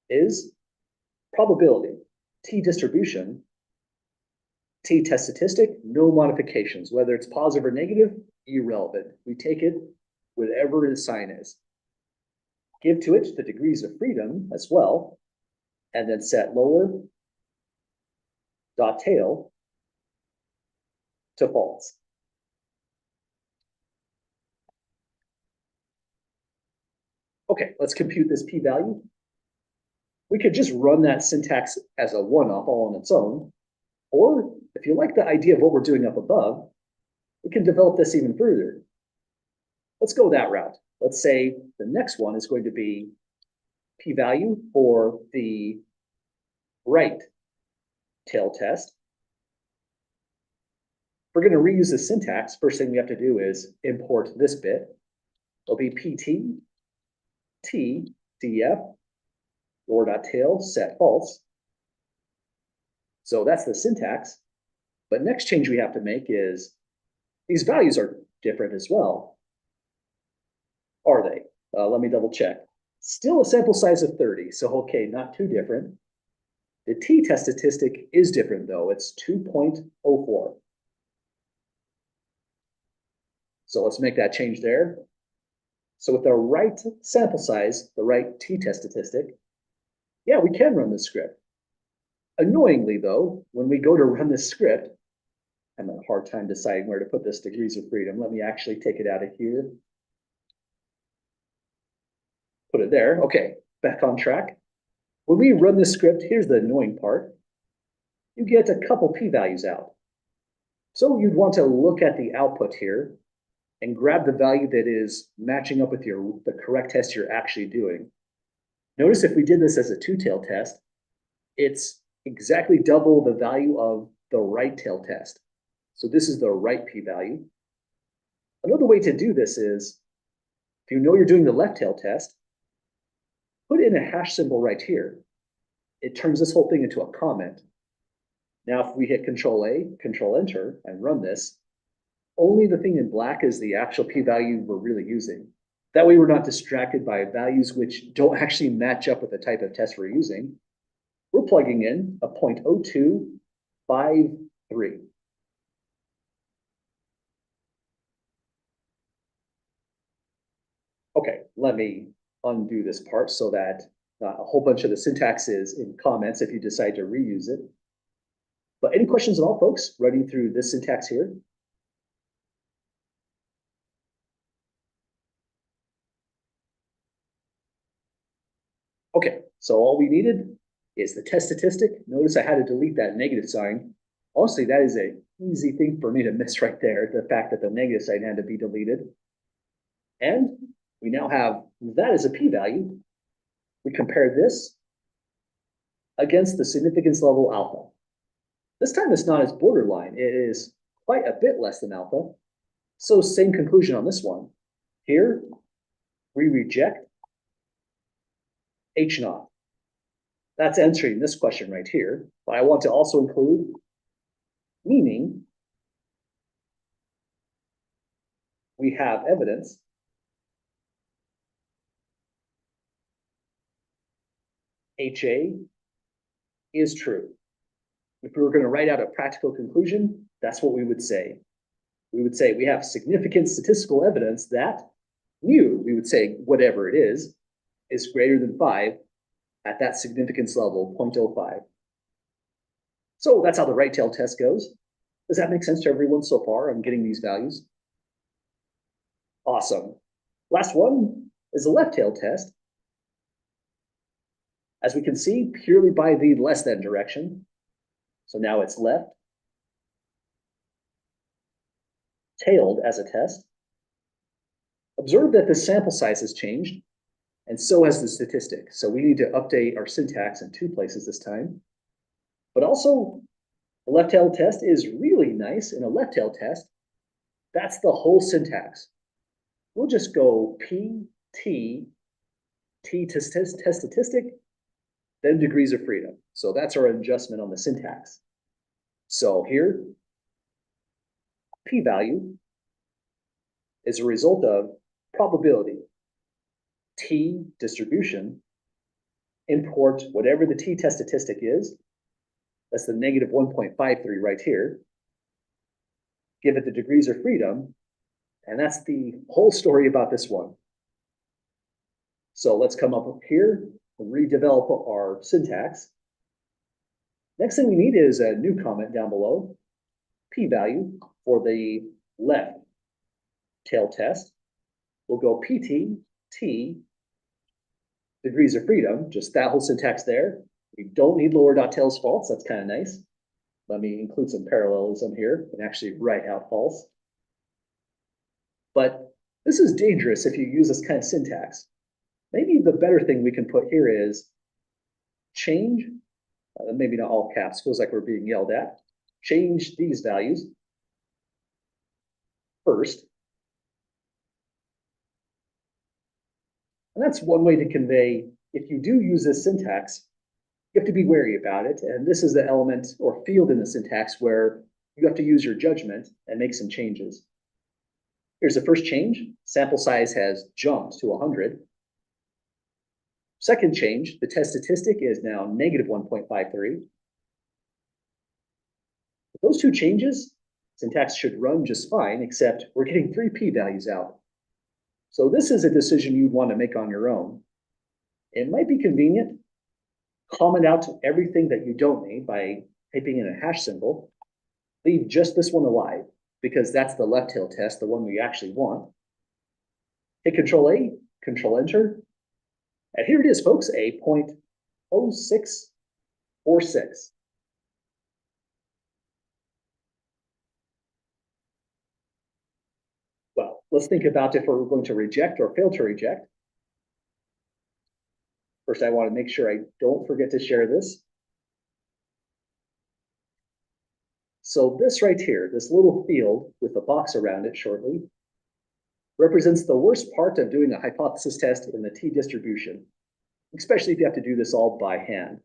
Speaker 1: is probability, T distribution, T test statistic, no modifications, whether it's positive or negative, irrelevant. We take it whatever the sign is. Give to it the degrees of freedom as well, and then set lower dot tail to false. Okay, let's compute this p-value. We could just run that syntax as a one-off all on its own, or if you like the idea of what we're doing up above, we can develop this even further. Let's go that route. Let's say the next one is going to be p-value for the right tail test. If we're going to reuse the syntax, first thing we have to do is import this bit. It'll be pt t df lower.tail set false. So that's the syntax. But next change we have to make is these values are different as well. Are they? Let me double check. Still a sample size of 30. So, okay, not too different. The T test statistic is different though. It's 2.04. So let's make that change there. So with the right sample size, the right T test statistic, yeah, we can run this script. Annoyingly though, when we go to run this script, I'm having a hard time deciding where to put this degrees of freedom. Let me actually take it out of here. Put it there. Okay, back on track. When we run this script, here's the annoying part. You get a couple p-values out. So you'd want to look at the output here and grab the value that is matching up with the correct test you're actually doing. Notice if we did this as a two-tail test, it's exactly double the value of the right tail test. So this is the right p-value. Another way to do this is, if you know you're doing the left tail test, put in a hash symbol right here. It turns this whole thing into a comment. Now, if we hit Control A, Control Enter, and run this, only the thing in black is the actual p-value we're really using. That way we're not distracted by values which don't actually match up with the type of test we're using. We're plugging in a 0.0253. Okay, let me undo this part so that a whole bunch of the syntax is in comments if you decide to reuse it. But any questions at all, folks, running through this syntax here? Okay, so all we needed is the test statistic. Notice I had to delete that negative sign. Honestly, that is an easy thing for me to miss right there, the fact that the negative sign had to be deleted. And we now have that as a p-value. We compare this against the significance level alpha. This time it's not as borderline. It is quite a bit less than alpha. So same conclusion on this one. Here, we reject H naught. That's answering this question right here. But I want to also include meaning we have evidence HA is true. If we were going to write out a practical conclusion, that's what we would say. We would say we have significant statistical evidence that mu, we would say whatever it is greater than 5 at that significance level, 0.05. So that's how the right tail test goes. Does that make sense to everyone so far? I'm getting these values. Awesome. Last one is the left tail test. As we can see, purely by the less than direction. So now it's left tailed as a test. Observe that the sample size has changed, and so has the statistic. So we need to update our syntax in two places this time. But also, the left-tailed test is really nice. In a left-tailed test, that's the whole syntax. We'll just go P, T, T test statistic, then degrees of freedom. So that's our adjustment on the syntax. So here, p-value is a result of probability, t distribution, import whatever the t-test statistic is, that's the negative 1.53 right here, give it the degrees of freedom, and that's the whole story about this one. So let's come up here and redevelop our syntax. Next thing we need is a new comment down below, p-value for the left tail test. We'll go PT, T, degrees of freedom, just that whole syntax there. We don't need lower dot tails false, that's kind of nice. Let me include some parallelism here and actually write out false. But this is dangerous if you use this kind of syntax. Maybe the better thing we can put here is change, maybe not all caps, feels like we're being yelled at. Change these values first. And that's one way to convey, if you do use this syntax, you have to be wary about it. And this is the element or field in the syntax where you have to use your judgment and make some changes. Here's the first change. Sample size has jumped to 100. Second change, the test statistic is now negative 1.53. With those two changes, syntax should run just fine, except we're getting 3 p-values out. So this is a decision you'd want to make on your own. It might be convenient. Comment out everything that you don't need by typing in a hash symbol. Leave just this one alive, because that's the left tail test, the one we actually want. Hit Control A, Control Enter. And here it is, folks, a 0.0646. Well, let's think about if we're going to reject or fail to reject. First, I want to make sure I don't forget to share this. So this right here, this little field with a box around it shortly, represents the worst part of doing a hypothesis test in the t-distribution, especially if you have to do this all by hand.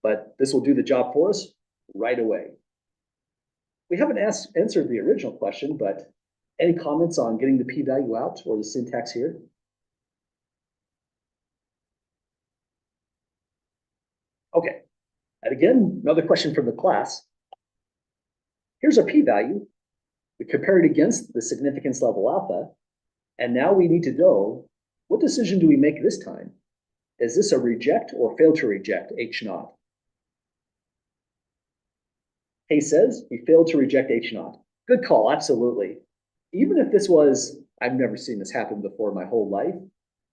Speaker 1: But this will do the job for us right away. We haven't answered the original question, but any comments on getting the p-value out or the syntax here? Okay, and again, another question from the class. Here's our p-value. We compare it against the significance level alpha, and now we need to know, what decision do we make this time? Is this a reject or fail to reject H naught? Hayes says we failed to reject H naught. Good call, absolutely. Even if this was, I've never seen this happen before in my whole life,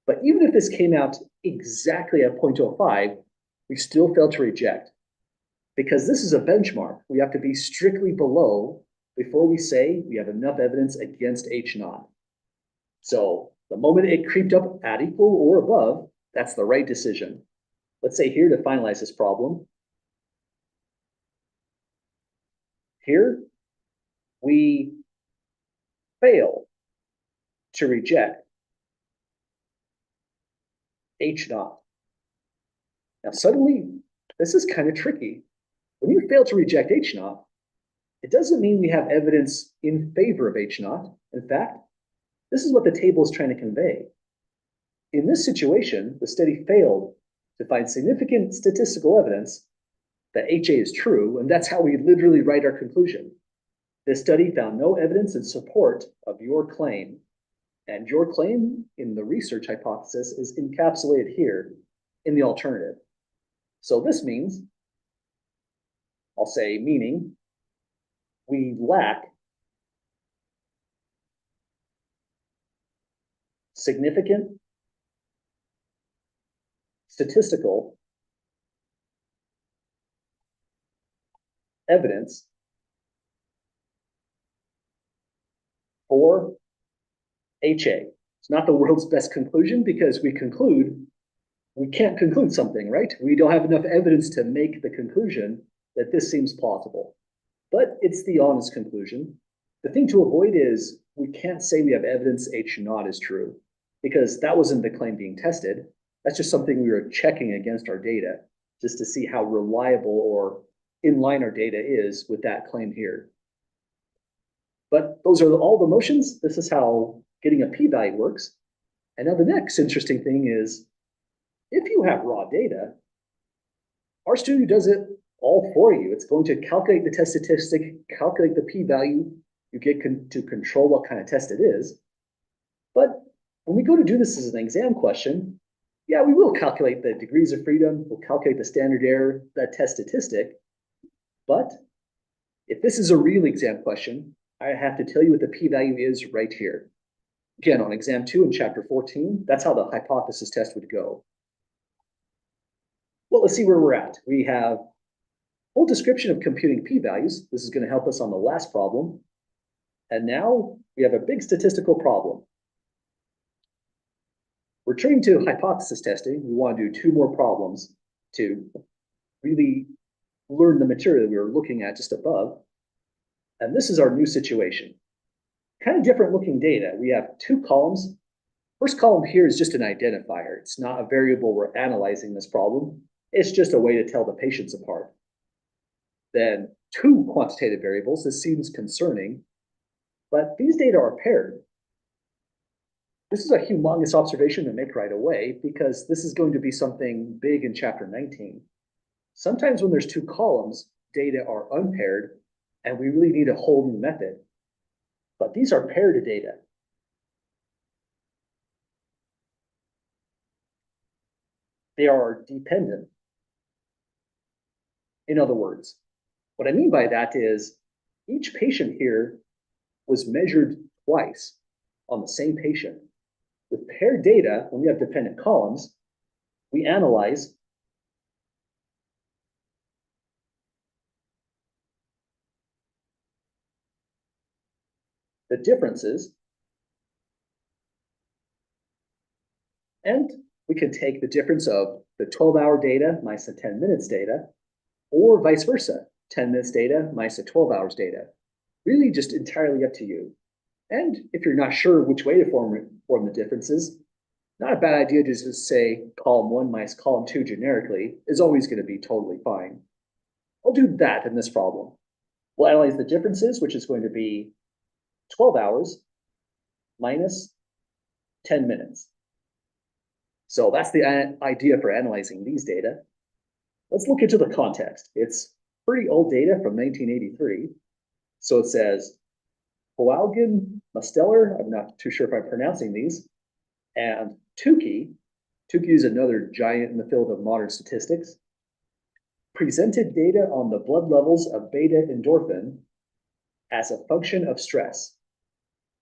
Speaker 1: but even if this came out exactly at 0.05, we still failed to reject. Because this is a benchmark, we have to be strictly below before we say we have enough evidence against H naught. So the moment it creeped up at equal or above, that's the right decision. Let's say here to finalize this problem. Here, we fail to reject H naught. Now suddenly, this is kind of tricky. When you fail to reject H naught, it doesn't mean we have evidence in favor of H naught. In fact, this is what the table is trying to convey. In this situation, the study failed to find significant statistical evidence that HA is true, and that's how we literally write our conclusion. This study found no evidence in support of your claim, and your claim in the research hypothesis is encapsulated here in the alternative. So this means, I'll say meaning, we lack significant statistical evidence for HA. It's not the world's best conclusion because we can't conclude something, right? We don't have enough evidence to make the conclusion that this seems plausible. But it's the honest conclusion. The thing to avoid is we can't say we have evidence H naught is true because that wasn't the claim being tested. That's just something we were checking against our data just to see how reliable or in line our data is with that claim here. But those are all the motions. This is how getting a p-value works. And now the next interesting thing is if you have raw data, RStudio does it all for you. It's going to calculate the test statistic, calculate the p-value. You get to control what kind of test it is. But when we go to do this as an exam question, yeah, we will calculate the degrees of freedom. We'll calculate the standard error, that test statistic. But if this is a real exam question, I have to tell you what the p-value is right here. Again, on exam 2 in chapter 14, that's how the hypothesis test would go. Well, let's see where we're at. We have full description of computing p-values. This is going to help us on the last problem. And now we have a big statistical problem. Returning to hypothesis testing, we want to do 2 more problems to really learn the material we were looking at just above. And this is our new situation. Kind of different looking data. We have 2 columns. First column here is just an identifier. It's not a variable we're analyzing this problem. It's just a way to tell the patients apart. Then 2 quantitative variables. This seems concerning, but these data are paired. This is a humongous observation to make right away because this is going to be something big in chapter 19. Sometimes when there's 2 columns, data are unpaired, and we really need a whole new method. But these are paired data. They are dependent. In other words, what I mean by that is each patient here was measured twice on the same patient. With paired data, when we have dependent columns, we analyze the differences, and we can take the difference of the 12-hour data minus the 10 minutes data, or vice versa, 10 minutes data minus the 12 hours data. Really just entirely up to you. And if you're not sure which way to form the differences, not a bad idea to just say column 1 minus column 2 generically is always going to be totally fine. I'll do that in this problem. We'll analyze the differences, which is going to be 12 hours minus 10 minutes. So that's the idea for analyzing these data. Let's look into the context. It's pretty old data from 1983. So it says Kowalgan, Musteller, I'm not too sure if I'm pronouncing these, and Tukey is another giant in the field of modern statistics, presented data on the blood levels of beta endorphin as a function of stress.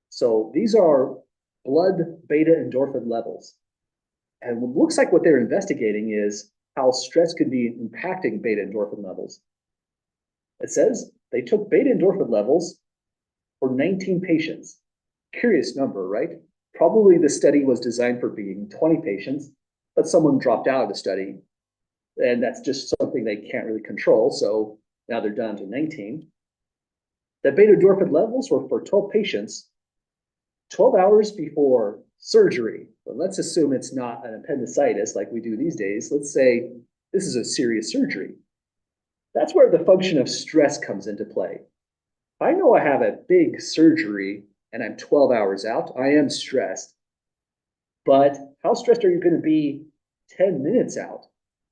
Speaker 1: So these are blood beta endorphin levels. And what looks like what they're investigating is how stress could be impacting beta endorphin levels. It says they took beta endorphin levels for 19 patients. Curious number, right? Probably the study was designed for being 20 patients, but someone dropped out of the study. And that's just something they can't really control. So now they're down to 19. The beta endorphin levels were for 12 patients, 12 hours before surgery. But let's assume it's not an appendicitis like we do these days. Let's say this is a serious surgery. That's where the function of stress comes into play. If I know I have a big surgery and I'm 12 hours out, I am stressed. But how stressed are you going to be 10 minutes out?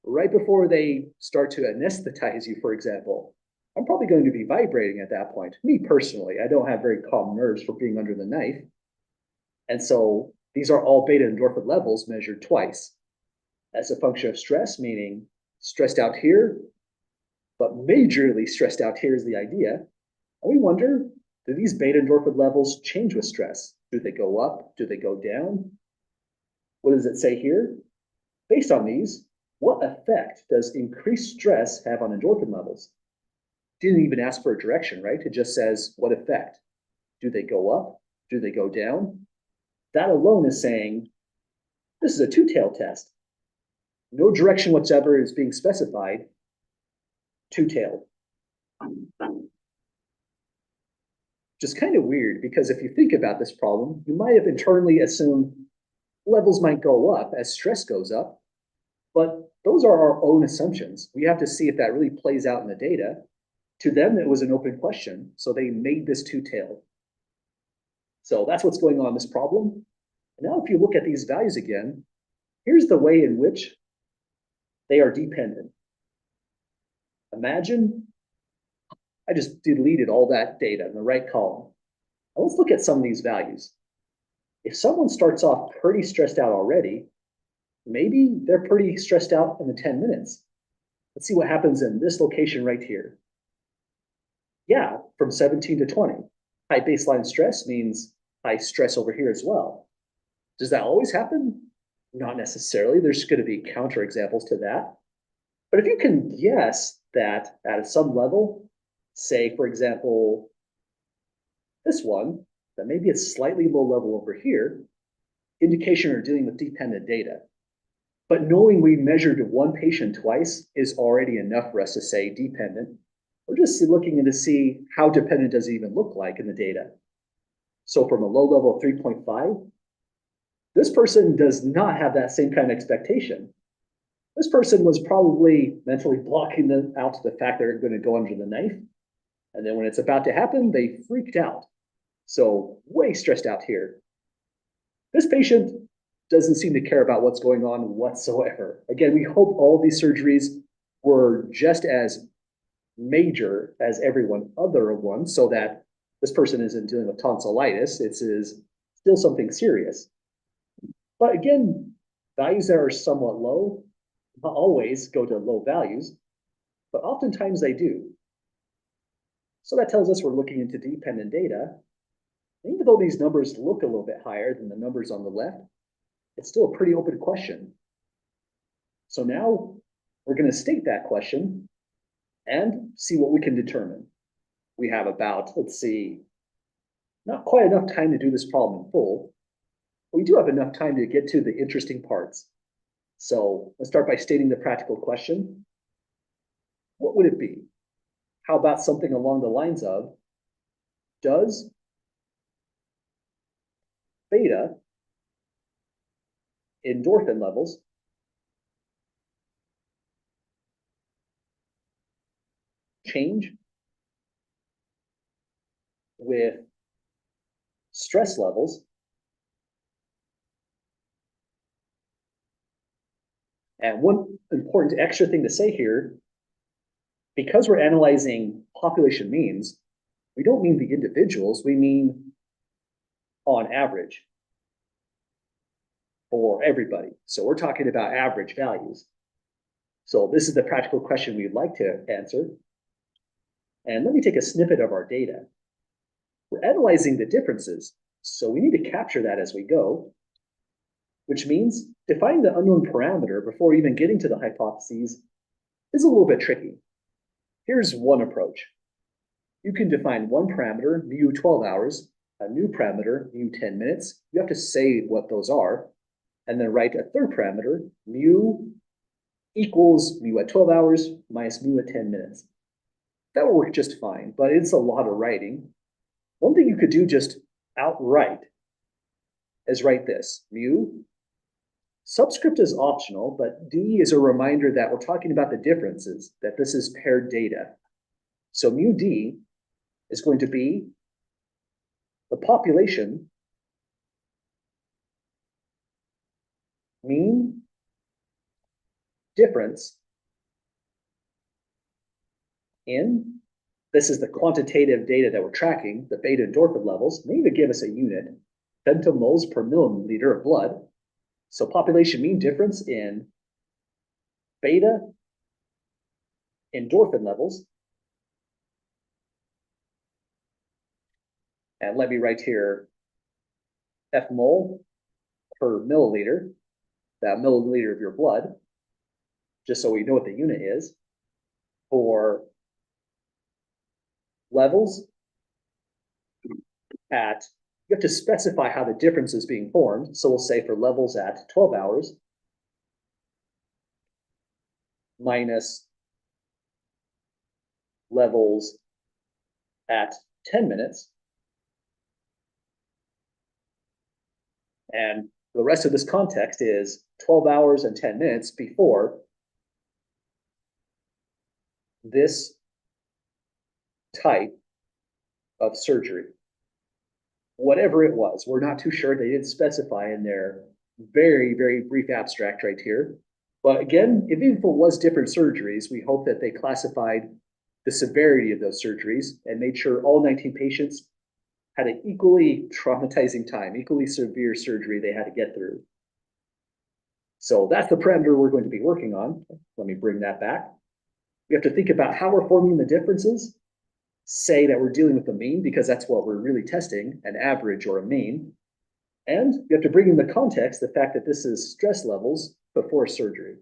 Speaker 1: Right before they start to anesthetize you, for example, I'm probably going to be vibrating at that point. Me personally, I don't have very calm nerves for being under the knife. And so these are all beta endorphin levels measured twice as a function of stress, meaning stressed out here, but majorly stressed out here is the idea. And we wonder, do these beta endorphin levels change with stress? Do they go up? Do they go down? What does it say here? Based on these, what effect does increased stress have on endorphin levels? Didn't even ask for a direction, right? It just says what effect. Do they go up? Do they go down? That alone is saying, this is a two-tailed test. No direction whatsoever is being specified, two-tailed. Just kind of weird, because if you think about this problem, you might have internally assumed levels might go up as stress goes up, but those are our own assumptions. We have to see if that really plays out in the data. To them, it was an open question, so they made this two-tailed. So that's what's going on in this problem. And now if you look at these values again, here's the way in which they are dependent. Imagine I just deleted all that data in the right column. Now let's look at some of these values. If someone starts off pretty stressed out already, maybe they're pretty stressed out in the 10 minutes. Let's see what happens in this location right here. Yeah, from 17 to 20. High baseline stress means high stress over here as well. Does that always happen? Not necessarily. There's going to be counterexamples to that. But if you can guess that at some level, say, for example, this one, that maybe it's slightly low level over here, indication you're dealing with dependent data. But knowing we measured one patient twice is already enough for us to say dependent. We're just looking in to see how dependent does it even look like in the data. So from a low level of 3.5, this person does not have that same kind of expectation. This person was probably mentally blocking them out to the fact they're going to go under the knife. And then when it's about to happen, they freaked out. So way stressed out here. This patient doesn't seem to care about what's going on whatsoever. Again, we hope all these surgeries were just as major as everyone other one, so that this person isn't dealing with tonsillitis. It is still something serious. But again, values that are somewhat low, not always go to low values, but oftentimes they do. So that tells us we're looking into dependent data. And even though these numbers look a little bit higher than the numbers on the left, it's still a pretty open question. So now we're going to state that question and see what we can determine. We have about, let's see, not quite enough time to do this problem in full. But we do have enough time to get to the interesting parts. So let's start by stating the practical question. What would it be? How about something along the lines of, does beta endorphin levels change with stress levels? And one important extra thing to say here, because we're analyzing population means, we don't mean the individuals, we mean on average for everybody. So we're talking about average values. So this is the practical question we'd like to answer. And let me take a snippet of our data. We're analyzing the differences, so we need to capture that as we go, which means defining the unknown parameter before even getting to the hypotheses is a little bit tricky. Here's one approach. You can define one parameter, mu 12 hours, a new parameter, mu 10 minutes. You have to say what those are, and then write a third parameter, mu equals mu at 12 hours minus mu at 10 minutes. That will work just fine, but it's a lot of writing. One thing you could do just outright is write this, mu. Subscript is optional, but D is a reminder that we're talking about the differences, that this is paired data. So mu D is going to be the population mean difference in, this is the quantitative data that we're tracking, the beta endorphin levels, may even give us a unit, femtomoles per milliliter of blood. So population mean difference in beta endorphin levels. And let me write here F mole per milliliter, that milliliter of your blood, just so we know what the unit is, for levels at you have to specify how the difference is being formed. So we'll say for levels at 12 hours minus levels at 10 minutes. And the rest of this context is 12 hours and 10 minutes before this type of surgery. Whatever it was, we're not too sure. They didn't specify in their very, very brief abstract right here. But again, even if it was different surgeries, we hope that they classified the severity of those surgeries and made sure all 19 patients had an equally traumatizing time, equally severe surgery they had to get through. So that's the parameter we're going to be working on. Let me bring that back. We have to think about how we're forming the differences. Say that we're dealing with the mean because that's what we're really testing, an average or a mean. And you have to bring in the context, the fact that this is stress levels before surgery.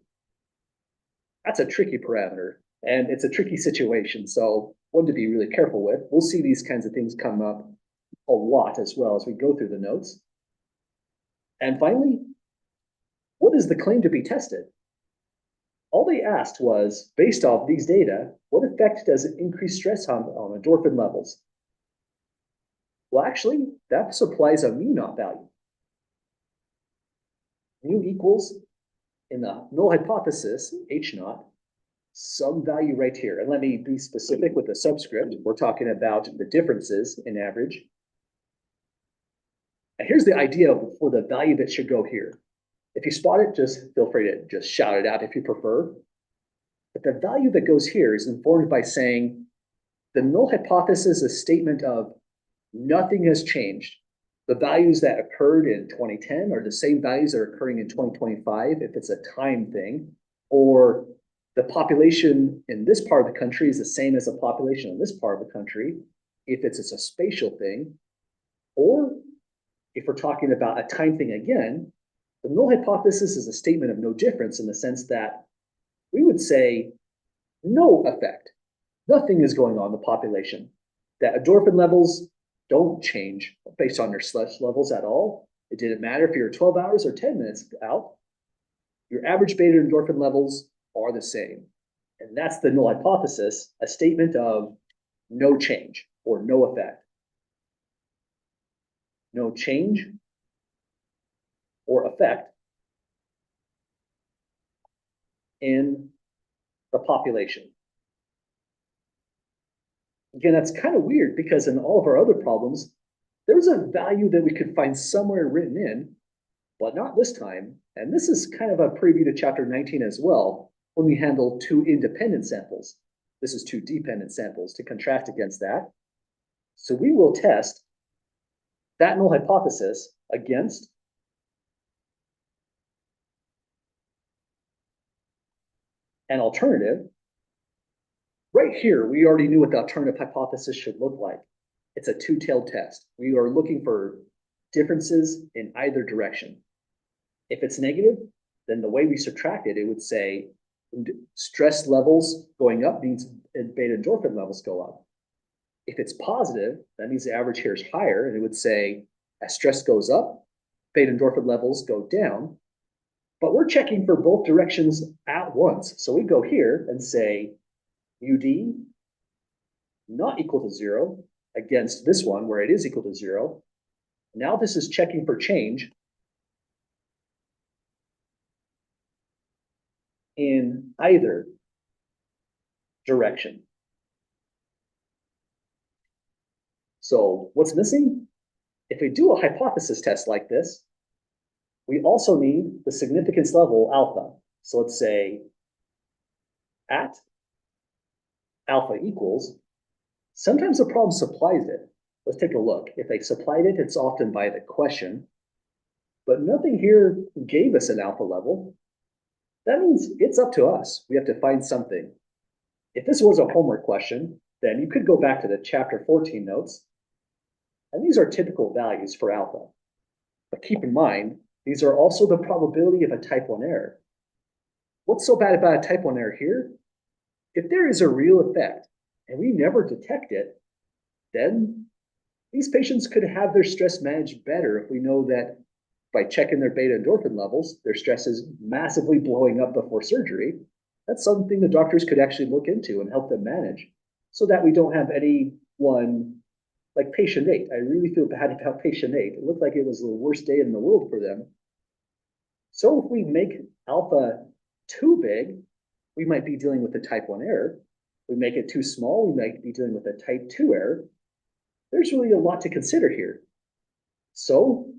Speaker 1: That's a tricky parameter and it's a tricky situation. So one to be really careful with. We'll see these kinds of things come up a lot as well as we go through the notes. And finally, what is the claim to be tested? All they asked was, based off these data, what effect does it increase stress on endorphin levels? Well, actually, that supplies a mu naught value. Mu equals, in the null hypothesis, H naught, some value right here. And let me be specific with the subscript. We're talking about the differences in average. And here's the idea for the value that should go here. If you spot it, just feel free to just shout it out if you prefer. But the value that goes here is informed by saying the null hypothesis is a statement of nothing has changed. The values that occurred in 2010 are the same values that are occurring in 2025 if it's a time thing, or the population in this part of the country is the same as the population in this part of the country if it's a spatial thing, or if we're talking about a time thing again, the null hypothesis is a statement of no difference in the sense that we would say no effect. Nothing is going on in the population. That endorphin levels don't change based on your stress levels at all. It didn't matter if you're 12 hours or 10 minutes out. Your average beta endorphin levels are the same. And that's the null hypothesis, a statement of no change or no effect. No change or effect in the population. Again, that's kind of weird because in all of our other problems, there's a value that we could find somewhere written in, but not this time. And this is kind of a preview to chapter 19 as well, when we handle two independent samples. This is two dependent samples to contrast against that. So we will test that null hypothesis against an alternative. Right here, we already knew what the alternative hypothesis should look like. It's a two-tailed test. We are looking for differences in either direction. If it's negative, then the way we subtract it, it would say stress levels going up means beta endorphin levels go up. If it's positive, that means the average here is higher, and it would say as stress goes up, beta endorphin levels go down. But we're checking for both directions at once. So we go here and say UD not equal to 0 against this one where it is equal to 0. Now this is checking for change in either direction. So what's missing? If we do a hypothesis test like this, we also need the significance level alpha. So let's say at alpha equals, sometimes the problem supplies it. Let's take a look. If they supplied it, it's often by the question, but nothing here gave us an alpha level. That means it's up to us. We have to find something. If this was a homework question, then you could go back to the chapter 14 notes, and these are typical values for alpha. But keep in mind, these are also the probability of a type 1 error. What's so bad about a type 1 error here? If there is a real effect and we never detect it, then These patients could have their stress managed better if we know that by checking their beta endorphin levels, their stress is massively blowing up before surgery. That's something the doctors could actually look into and help them manage so that we don't have anyone like patient 8. I really feel bad about patient 8. It looked like it was the worst day in the world for them. So if we make alpha too big, we might be dealing with a type 1 error. We make it too small, we might be dealing with a type 2 error. There's really a lot to consider here. So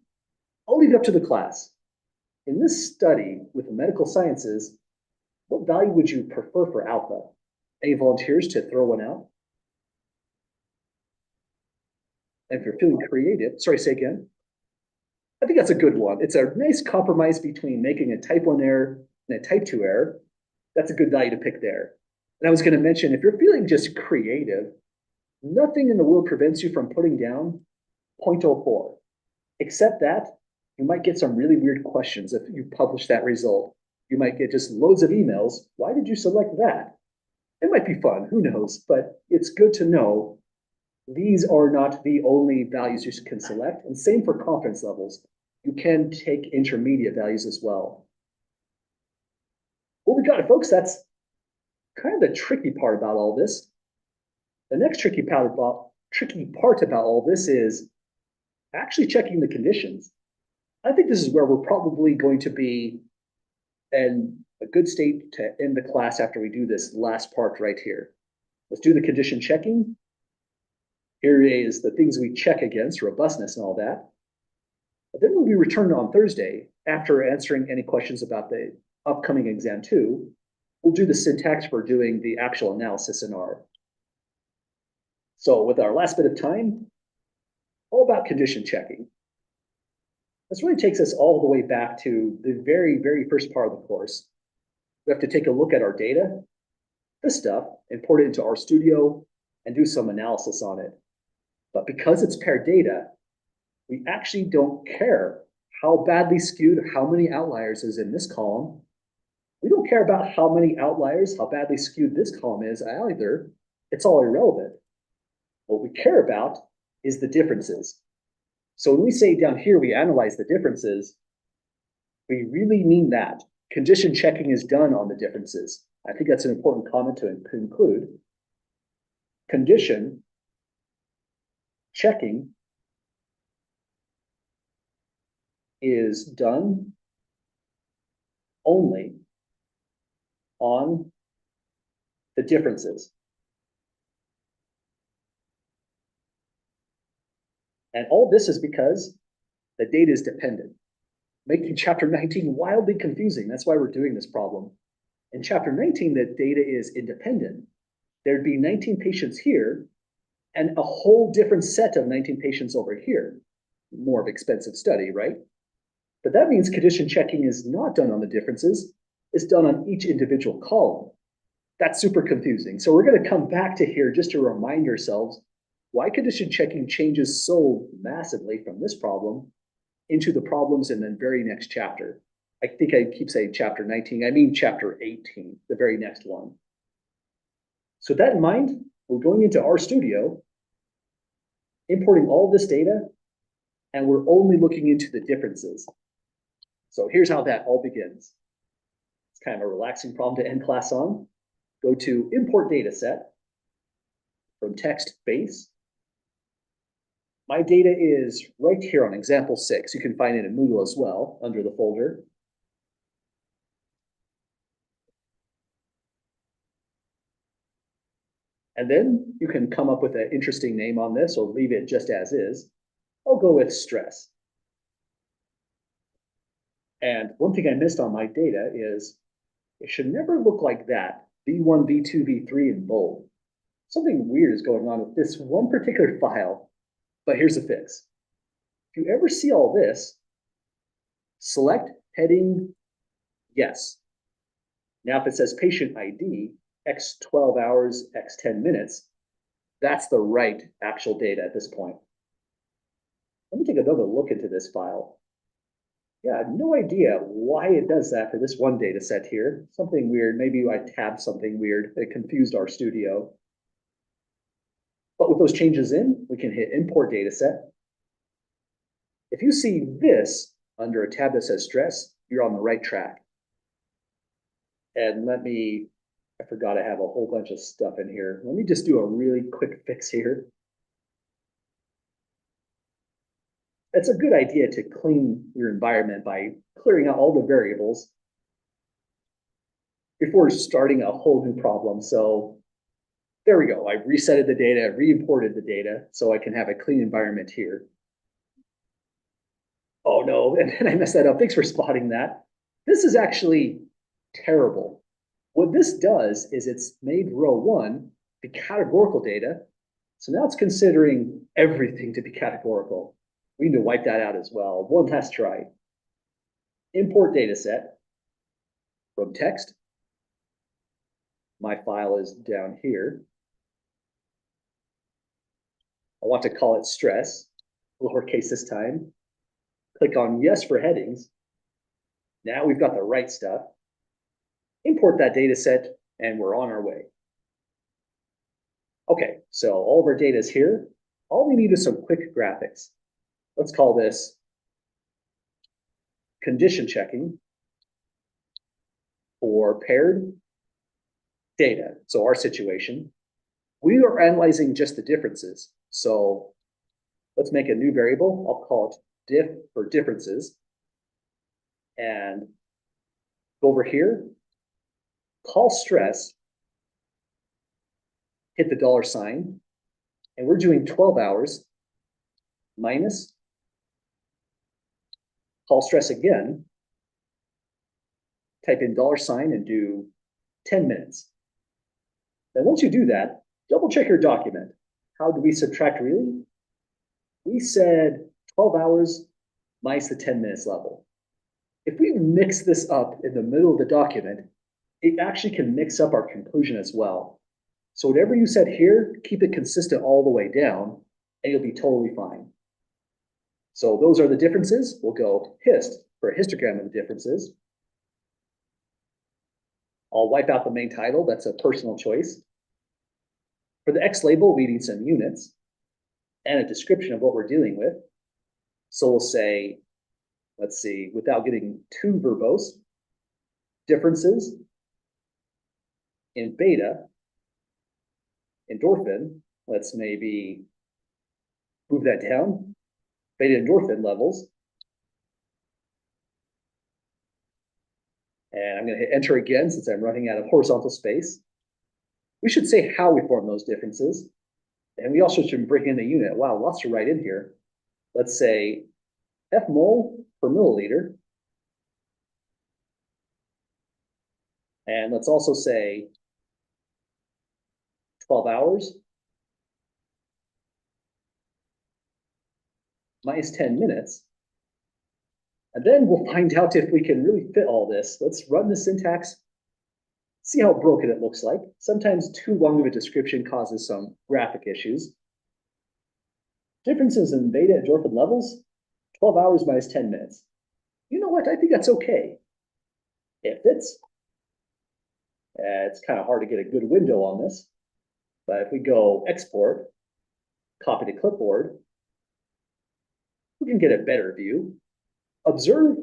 Speaker 1: I'll leave it up to the class. In this study with the medical sciences, what value would you prefer for alpha? Any volunteers to throw one out? And if you're feeling creative, sorry, say again. I think that's a good one. It's a nice compromise between making a type 1 error and a type 2 error. That's a good value to pick there. And I was going to mention, if you're feeling just creative, nothing in the world prevents you from putting down 0.04. Except that you might get some really weird questions if you publish that result. You might get just loads of emails. Why did you select that? It might be fun, who knows? But it's good to know these are not the only values you can select. And same for confidence levels. You can take intermediate values as well. Well, we got it, folks. That's kind of the tricky part about all this. The next tricky part about all this is actually checking the conditions. I think this is where we're probably going to be in a good state to end the class after we do this last part right here. Let's do the condition checking. Here is the things we check against, robustness and all that. But then when we return on Thursday, after answering any questions about the upcoming exam 2, we'll do the syntax for doing the actual analysis in R. So with our last bit of time, all about condition checking. This really takes us all the way back to the very, very first part of the course. We have to take a look at our data, this stuff, import it into RStudio, and do some analysis on it. But because it's paired data, we actually don't care how badly skewed, how many outliers is in this column. We don't care about how many outliers, how badly skewed this column is either. It's all irrelevant. What we care about is the differences. So when we say down here, we analyze the differences, we really mean that. Condition checking is done on the differences. I think that's an important comment to include. Condition checking is done only on the differences. And all this is because the data is dependent, making chapter 19 wildly confusing. That's why we're doing this problem. In chapter 19, the data is independent. There'd be 19 patients here and a whole different set of 19 patients over here. More of expensive study, right? But that means condition checking is not done on the differences, it's done on each individual column. That's super confusing. So we're going to come back to here just to remind ourselves why condition checking changes so massively from this problem into the problems in the very next chapter. I think I keep saying chapter 19, I mean chapter 18, the very next one. So with that in mind, we're going into RStudio, importing all this data, and we're only looking into the differences. So here's how that all begins. It's kind of a relaxing problem to end class on. Go to import data set from text base. My data is right here on example 6. You can find it in Moodle as well under the folder. And then you can come up with an interesting name on this or leave it just as is. I'll go with stress. And one thing I missed on my data is it should never look like that. V1, V2, V3 in bold. Something weird is going on with this one particular file, but here's the fix. If you ever see all this, select heading yes. Now, if it says patient ID, X 12 hours, X 10 minutes, that's the right actual data at this point. Let me take another look into this file. Yeah, I have no idea why it does that for this one data set here. Something weird. Maybe I tabbed something weird that confused RStudio. But with those changes in, we can hit import data set. If you see this under a tab that says stress, you're on the right track. And I forgot I have a whole bunch of stuff in here. Let me just do a really quick fix here. It's a good idea to clean your environment by clearing out all the variables before starting a whole new problem. So there we go. I've resetted the data, re-imported the data, so I can have a clean environment here. Oh no, and then I messed that up. Thanks for spotting that. This is actually terrible. What this does is it's made row 1 be categorical data. So now it's considering everything to be categorical. We need to wipe that out as well. One last try. Import data set from text. My file is down here. I want to call it stress, lowercase this time. Click on yes for headings. Now we've got the right stuff. Import that data set, and we're on our way. Okay, so all of our data is here. All we need is some quick graphics. Let's call this condition checking for paired data. So our situation, we are analyzing just the differences. So let's make a new variable. I'll call it diff for differences. And go over here, call stress, hit the $sign, and we're doing 12 hours minus, call stress again, type in $sign and do 10 minutes. Then once you do that, double check your document. How do we subtract really? We said 12 hours minus the 10 minutes level. If we mix this up in the middle of the document, it actually can mix up our conclusion as well. So whatever you said here, keep it consistent all the way down, and you'll be totally fine. So those are the differences. We'll go hist for a histogram of the differences. I'll wipe out the main title. That's a personal choice. For the X label, we need some units and a description of what we're dealing with. So we'll say, let's see, without getting too verbose, differences in beta, endorphin. Let's maybe move that down. Beta endorphin levels. And I'm going to hit enter again since I'm running out of horizontal space. We should say how we form those differences. And we also should bring in the unit. Wow, lots to write in here. Let's say F mole per milliliter. And let's also say 12 hours minus 10 minutes. And then we'll find out if we can really fit all this. Let's run the syntax, see how broken it looks like. Sometimes too long of a description causes some graphic issues. Differences in beta endorphin levels, 12 hours minus 10 minutes. You know what? I think that's okay. It fits. It's kind of hard to get a good window on this. But if we go export, copy to clipboard, we can get a better view. Observe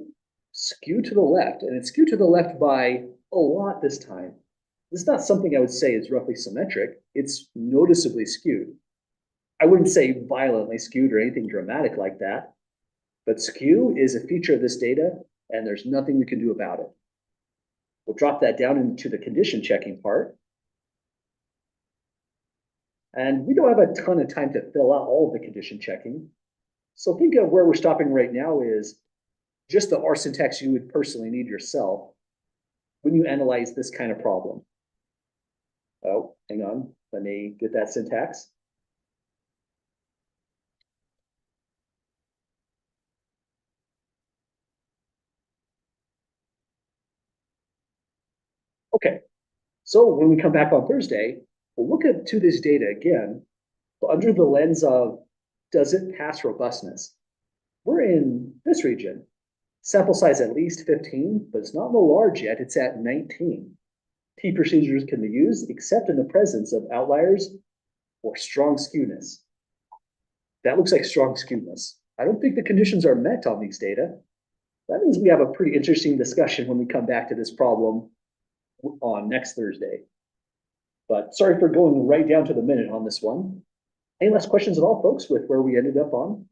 Speaker 1: skew to the left, and it's skewed to the left by a lot this time. This is not something I would say is roughly symmetric. It's noticeably skewed. I wouldn't say violently skewed or anything dramatic like that, but skew is a feature of this data, and there's nothing we can do about it. We'll drop that down into the condition checking part. And we don't have a ton of time to fill out all of the condition checking. So think of where we're stopping right now is just the R syntax you would personally need yourself when you analyze this kind of problem. Oh, hang on, let me get that syntax. Okay, so when we come back on Thursday, we'll look to this data again, but under the lens of, does it pass robustness? We're in this region. Sample size at least 15, but it's not in the large yet, it's at 19. T procedures can be used except in the presence of outliers or strong skewness. That looks like strong skewness. I don't think the conditions are met on these data. That means we have a pretty interesting discussion when we come back to this problem on next Thursday. But sorry for going right down to the minute on this one. Any last questions at all, folks, with where we ended up on?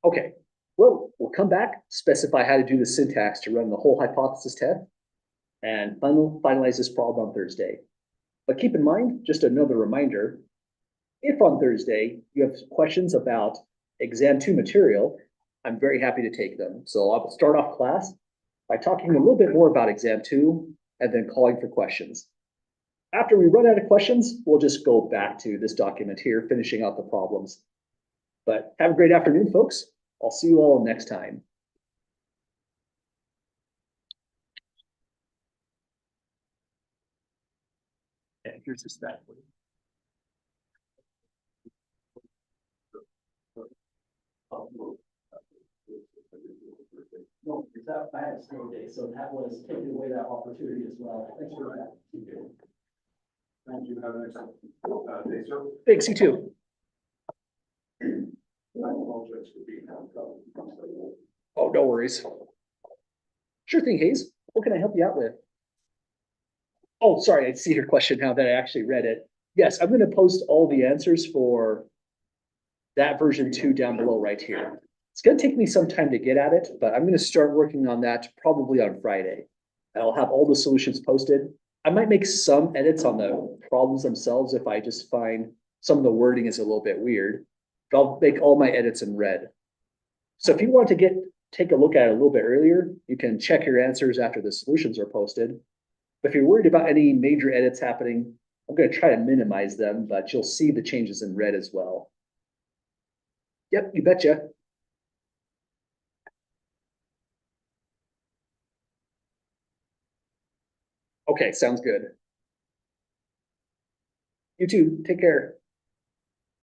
Speaker 1: Okay, well, we'll come back, specify how to do the syntax to run the whole hypothesis test, and finalize this problem on Thursday. But keep in mind, just another reminder, if on Thursday you have questions about exam 2 material, I'm very happy to take them. So I'll start off class by talking a little bit more about exam 2 and then calling for questions. After we run out of questions, we'll just go back to this document here, finishing out the problems. But have a great afternoon, folks. I'll see you all next time. And here's the stat for you. No, I had a snow day, so that was taking away that opportunity as well. Thanks for that.
Speaker 2: Thank you. Have an excellent day, sir.
Speaker 1: Thanks, you too.
Speaker 2: I apologize for being out.
Speaker 1: Oh, no worries. Sure thing, Hayes. What can I help you out with? Oh, sorry, I see your question now that I actually read it. Yes, I'm gonna post all the answers for that version 2 down below right here. It's gonna take me some time to get at it, but I'm gonna start working on that probably on Friday. I'll have all the solutions posted. I might make some edits on the problems themselves if I just find some of the wording is a little bit weird. But I'll make all my edits in red. So if you want to take a look at it a little bit earlier, you can check your answers after the solutions are posted. But if you're worried about any major edits happening, I'm going to try to minimize them, but you'll see the changes in red as well. Yep, you betcha. Okay, sounds good. You too. Take care.